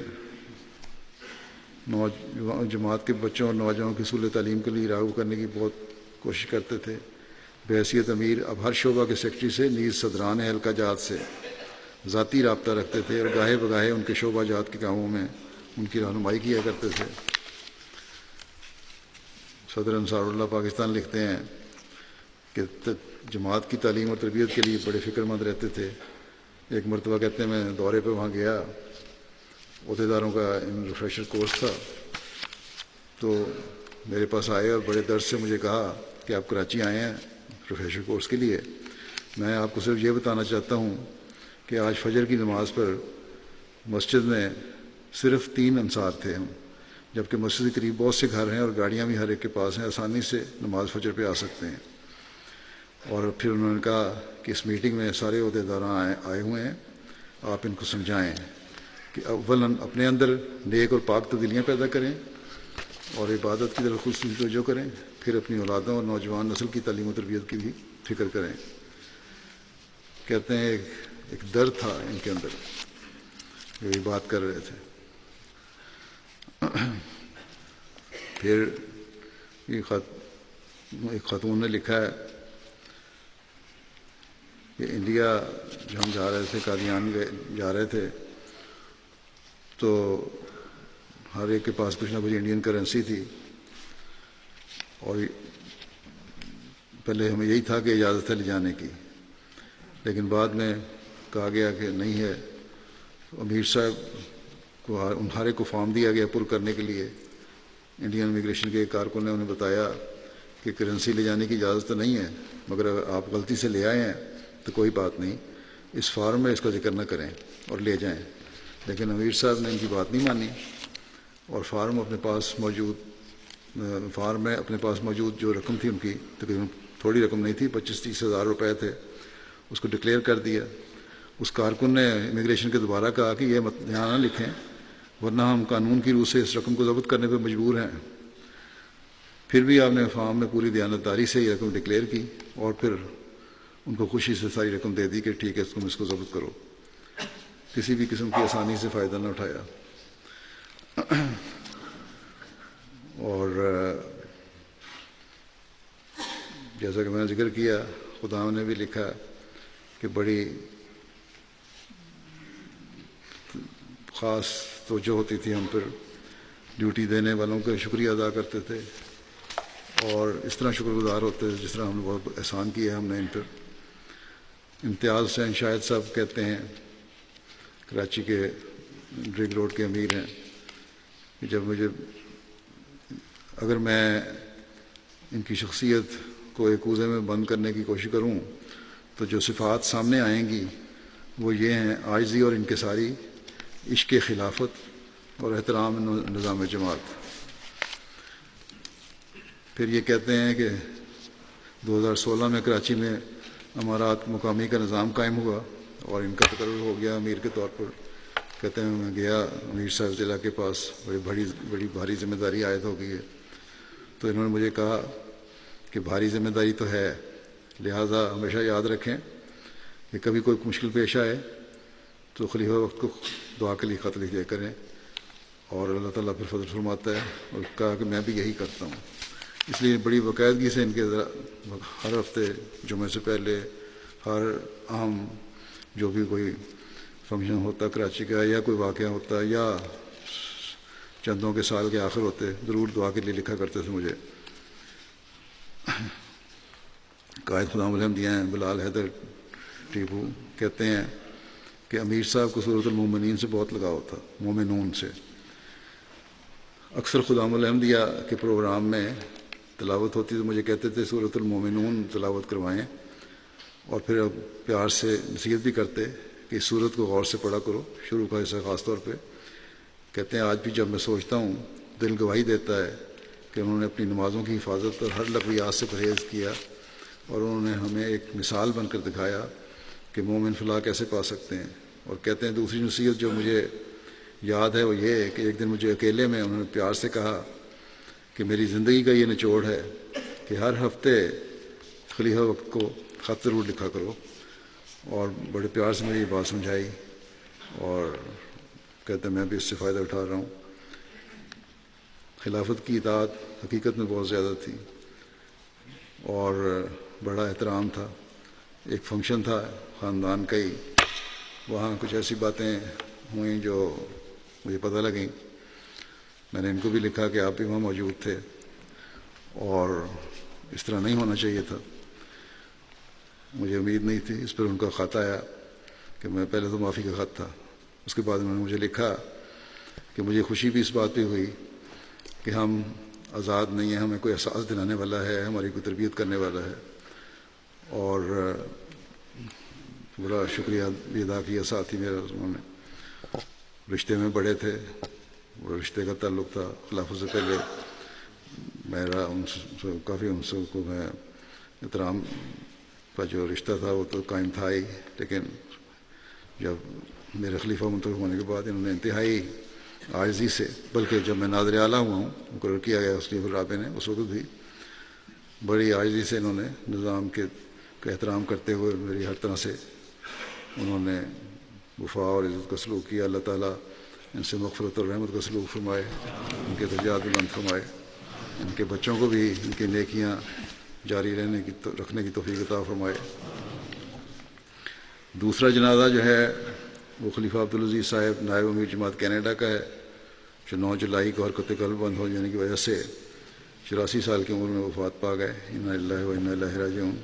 جماعت کے بچوں اور نوجوانوں کی حصول تعلیم کے لیے راغب کرنے کی بہت کوشش کرتے تھے۔ بحیثیت امیر اب ہر شعبہ کے سیکرٹری سے نیز صدران حلقہ جات سے ذاتی رابطہ رکھتے تھے اور گاہے بگاہے ان کے شعبہ جات کے کاموں میں ان کی رہنمائی کیا کرتے تھے۔ صدر انصار اللہ پاکستان لکھتے ہیں کہ جماعت کی تعلیم اور تربیت کے لیے بڑے فکر مند رہتے تھے۔ ایک مرتبہ کہتے ہیں میں دورے پہ وہاں گیا، عہدیداروں کا ریفریشر کورس تھا، تو میرے پاس آئے اور بڑے درد سے مجھے کہا کہ آپ کراچی آئے ہیں ریفریشر کورس کے لیے، میں آپ کو صرف یہ بتانا چاہتا ہوں کہ آج فجر کی نماز پر مسجد میں صرف 3 انصار تھے ہم، جبکہ مسجد کے قریب بہت سے گھر ہیں اور گاڑیاں بھی ہر ایک کے پاس ہیں، آسانی سے نماز فجر پہ آ سکتے ہیں۔ اور پھر انہوں نے کہا کہ اس میٹنگ میں سارے عہدیداران آئے ہوئے ہیں، آپ ان کو سمجھائیں کہ اولاً اپنے اندر نیک اور پاک تبدیلیاں پیدا کریں اور عبادت کی طرف خصوصی توجہ کریں، پھر اپنی اولادوں اور نوجوان نسل کی تعلیم و تربیت کی بھی فکر کریں۔ کہتے ہیں ایک درد تھا ان کے اندر یہی بات کر رہے تھے. پھر یہ ایک خاتون نے لکھا ہے کہ انڈیا جو ہم جا رہے تھے، قادیان جا رہے تھے، تو ہر ایک کے پاس کچھ نہ کچھ انڈین کرنسی تھی، اور پہلے ہمیں یہی تھا کہ اجازت ہے لے جانے کی، لیکن بعد میں کہا گیا کہ نہیں ہے. امیر صاحب کو ان ہر ایک کو فارم دیا گیا پر کرنے کے لیے. انڈین امیگریشن کے کارکن نے انہیں بتایا کہ کرنسی لے جانے کی اجازت تو نہیں ہے، مگر اگر آپ غلطی سے لے آئے ہیں تو کوئی بات نہیں، اس فارم میں اس کا ذکر نہ کریں اور لے جائیں. لیکن امیر صاحب نے ان کی بات نہیں مانی، اور فارم میں اپنے پاس موجود جو رقم تھی ان کی، تقریباً تھوڑی رقم نہیں تھی، 25-30 ہزار روپے تھے، اس کو ڈکلیئر کر دیا. اس کارکن نے امیگریشن کے دوبارہ کہا کہ یہ یہاں نہ لکھیں، ورنہ ہم قانون کی روح سے اس رقم کو ضبط کرنے پہ مجبور ہیں. پھر بھی آپ نے فارم میں پوری دیانتداری سے یہ رقم ڈکلیئر کی، اور پھر ان کو خوشی سے ساری رقم دے دی کہ ٹھیک ہے تم اس کو ضبط کرو. کسی بھی قسم کی آسانی سے فائدہ نہ اٹھایا. اور جیسا کہ میں نے ذکر کیا، خدا نے بھی لکھا کہ بڑی خاص توجہ ہوتی تھی ہم پر، ڈیوٹی دینے والوں کا شکریہ ادا کرتے تھے، اور اس طرح شکر گزار ہوتے تھے جس طرح ہم نے بہت احسان کیا ہے ہم نے ان پر. امتیاز حسین شاہد صاحب کہتے ہیں، کراچی کے ڈرگ روڈ کے امیر ہیں، کہ اگر میں ان کی شخصیت کو ایک کوزے میں بند کرنے کی کوشش کروں تو جو صفات سامنے آئیں گی وہ یہ ہیں: عاجزی اور انکساری، عشق خلافت اور احترام نظام جماعت. پھر یہ کہتے ہیں کہ 2016 میں کراچی میں امارات مقامی کا نظام قائم ہوا اور ان کا تقرر ہو گیا امیر کے طور پر. کہتے ہیں میں گیا امیر صاحب ضلع کے پاس، بڑی بھاری ذمہ داری عائد ہو گئی ہے. تو انہوں نے مجھے کہا کہ بھاری ذمہ داری تو ہے، لہٰذا ہمیشہ یاد رکھیں کہ کبھی کوئی مشکل پیش آئے تو خلیفہ وقت کو دعا کے لیے خط لکھ دیا کریں، اور اللہ تعالیٰ پھر فضل فرماتا ہے. اور کہا کہ میں بھی یہی کرتا ہوں. اس لیے بڑی باقاعدگی سے ان کے ہر ہفتے جمعے سے پہلے ہر اہم جو بھی کوئی فنکشن ہوتا کراچی کا، یا کوئی واقعہ ہوتا، یا چندوں کے سال کے آخر ہوتے، ضرور دعا کے لیے لکھا کرتے تھے مجھے. قائد خدام الحمدیہ ہیں بلال حیدر ٹیپو کہتے ہیں کہ امیر صاحب کو سورۃ المومنین سے بہت لگاؤ تھا، مومنون سے. اکثر خدام الحمدیہ کے پروگرام میں تلاوت ہوتی تو مجھے کہتے تھے سورۃ المومنون تلاوت کروائیں، اور پھر اب پیار سے نصیحت بھی کرتے کہ اس سورت کو غور سے پڑھا کرو، شروع کا حصہ خاص طور پہ. کہتے ہیں آج بھی جب میں سوچتا ہوں دل گواہی دیتا ہے کہ انہوں نے اپنی نمازوں کی حفاظت اور ہر لغویات سے پرہیز کیا، اور انہوں نے ہمیں ایک مثال بن کر دکھایا کہ مومن فلاح کیسے پا سکتے ہیں. اور کہتے ہیں دوسری نصیحت جو مجھے یاد ہے وہ یہ ہے کہ ایک دن مجھے اکیلے میں انہوں نے پیار سے کہا کہ میری زندگی کا یہ نچوڑ ہے کہ ہر ہفتے خلیفہ وقت کو خط ضرور لکھا کرو. اور بڑے پیار سے مجھے یہ بات سمجھائی، اور کہتے ہیں میں بھی اس سے فائدہ اٹھا رہا ہوں. خلافت کی اطاعت حقیقت میں بہت زیادہ تھی اور بڑا احترام تھا. ایک فنکشن تھا خاندان کا ہی، وہاں کچھ ایسی باتیں ہوئیں جو مجھے پتہ لگیں. میں نے ان کو بھی لکھا کہ آپ بھی وہاں موجود تھے اور اس طرح نہیں ہونا چاہیے تھا. مجھے امید نہیں تھی. اس پر ان کا خط آیا کہ میں پہلے تو معافی کا خط تھا، اس کے بعد انہوں نے مجھے لکھا کہ مجھے خوشی بھی اس بات پہ ہوئی کہ ہم آزاد نہیں ہیں، ہمیں کوئی احساس دلانے والا ہے، ہماری کوئی تربیت کرنے والا ہے. اور بڑا شکریہ بھی ادا کیا. ساتھ ہی میرا انہوں نے رشتے میں بڑے تھے، وہ رشتے کا تعلق تھا. خلافت سے پہلے میرا ان سے کافی ان سے کو میں احترام کا جو رشتہ تھا وہ تو قائم تھا ہی، لیکن جب میرے خلیفہ منتخب ہونے کے بعد انہوں نے انتہائی عاجزی سے، بلکہ جب میں ناظر اعلیٰ ہوا ہوں مقرر کیا گیا اس لیے رابع نے، اس وقت بھی بڑی عاجزی سے انہوں نے نظام کے کا احترام کرتے ہوئے میری ہر طرح سے انہوں نے وفا اور عزت کا سلوک کیا، اللہ تعالیٰ ان سے مغفرت اور رحمت کا سلوک فرمائے، ان کے درجات بلند فرمائے، ان کے بچوں کو بھی ان کی نیکیاں جاری رکھنے کی توفیق عطا فرمائے۔ دوسرا جنازہ جو ہے وہ خلیفہ عبدالعزیز صاحب نائب امیر جماعت کینیڈا کا ہے، جو 9 جولائی کو حرکت قلب بند ہو جانے کی وجہ سے 84 سال کی عمر میں وفات پا گئے۔ انا للہ و انا الیہ راجعون۔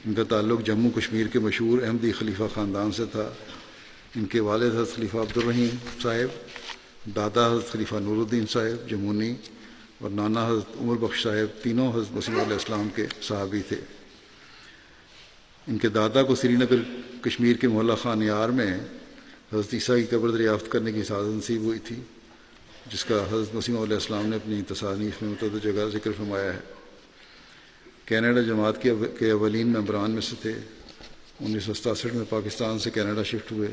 ان کا تعلق جموں کشمیر کے مشہور احمدی خلیفہ خاندان سے تھا۔ ان کے والد حضرت خلیفہ عبدالرحیم صاحب، دادا حضرت خلیفہ نور الدین صاحب جمونی، اور نانا حضرت عمر بخش صاحب تینوں حضرت مسیح علیہ السلام کے صحابی تھے۔ ان کے دادا کو سری نگر کشمیر کے محلہ خان یار میں حضرت عیسیٰ کی قبر دریافت کرنے کی سعادت نصیب ہوئی تھی، جس کا حضرت مسیح علیہ السلام نے اپنی تصانیف میں متعدد جگہ ذکر فرمایا ہے۔ کینیڈا جماعت کے اولین ممبران میں سے تھے۔ 1967 میں پاکستان سے کینیڈا شفٹ ہوئے۔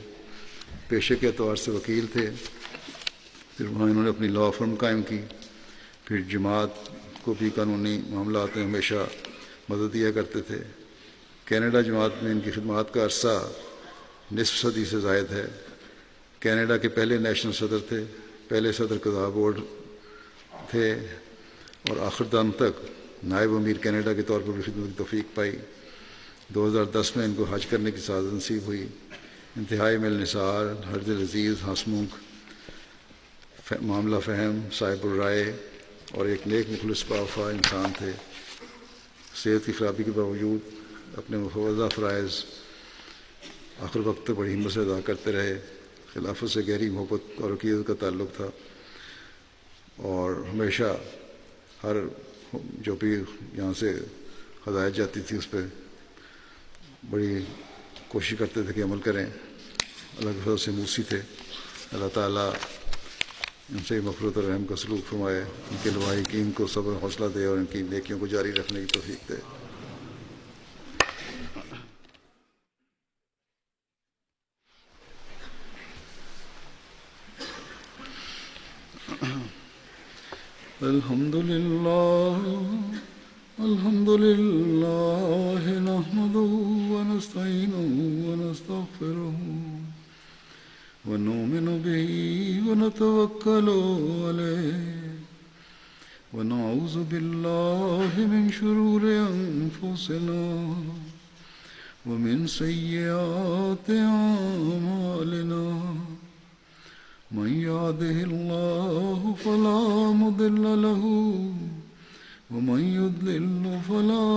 پیشے کے اعتبار سے وکیل تھے، پھر وہاں انہوں نے اپنی لاء فرم قائم کی، پھر جماعت کو بھی قانونی معاملات میں ہمیشہ مدد دیا کرتے تھے۔ کینیڈا جماعت میں ان کی خدمات کا عرصہ نصف صدی سے زائد ہے۔ کینیڈا کے پہلے نیشنل صدر تھے، پہلے صدر قضاء بورڈ تھے، اور آخر دم تک نائب امیر کینیڈا کے طور پر بھی خدمت کی توفیق پائی۔ 2010 میں ان کو حج کرنے کی سعادت نصیب ہوئی۔ انتہائی مل نثار، ہر دل عزیز، ہنسمکھ، معاملہ فہم، صاحب الرائے اور ایک نیک مخلص باوفا انسان تھے۔ صحت کی خرابی کے باوجود اپنے مفوضہ فرائض آخر وقت تک بڑی ہمت سے ادا کرتے رہے۔ خلافت سے گہری محبت اور عقیدت کا تعلق تھا، اور ہمیشہ ہر جو بھی یہاں سے ہدایت جاتی تھی اس پہ بڑی کوشش کرتے تھے کہ عمل کریں۔ اللہ کے فضل سے موسی تھے۔ اللہ تعالیٰ ان سے مغفرت اور رحم کا سلوک فرمائے، ان کے لواحقین کو صبر و حوصلہ دے اور ان کی نیکیوں کو جاری رکھنے کی توفیق دے۔ الحمد لله نحمده ونستعينه ونستغفره ونؤمن به ونتوكل عليه ونعوذ بالله من شرور أنفسنا ومن سيئات أعمالنا من يهده الله فلا مضل له ومن يضلل فلا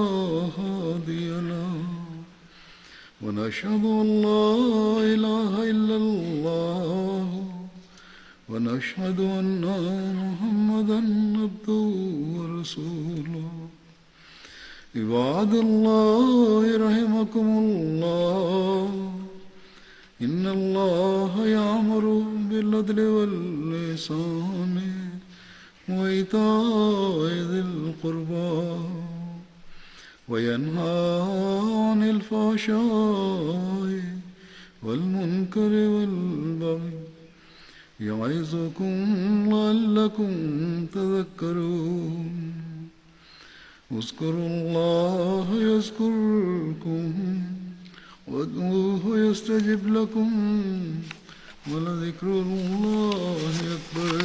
هادي له ونشهد أن لا إله إلا الله ونشهد أن محمدا عبده ورسوله عباد الله رحمكم الله إن الله يأمر بالعدل والإحسان وإيتاء ذي القربى وينهى عن الفحشاء والمنكر والبغي يعظكم لعلكم تذكرون اذكروا الله يذكركم وادعوه يستجب لكم ولذكر الله أكبر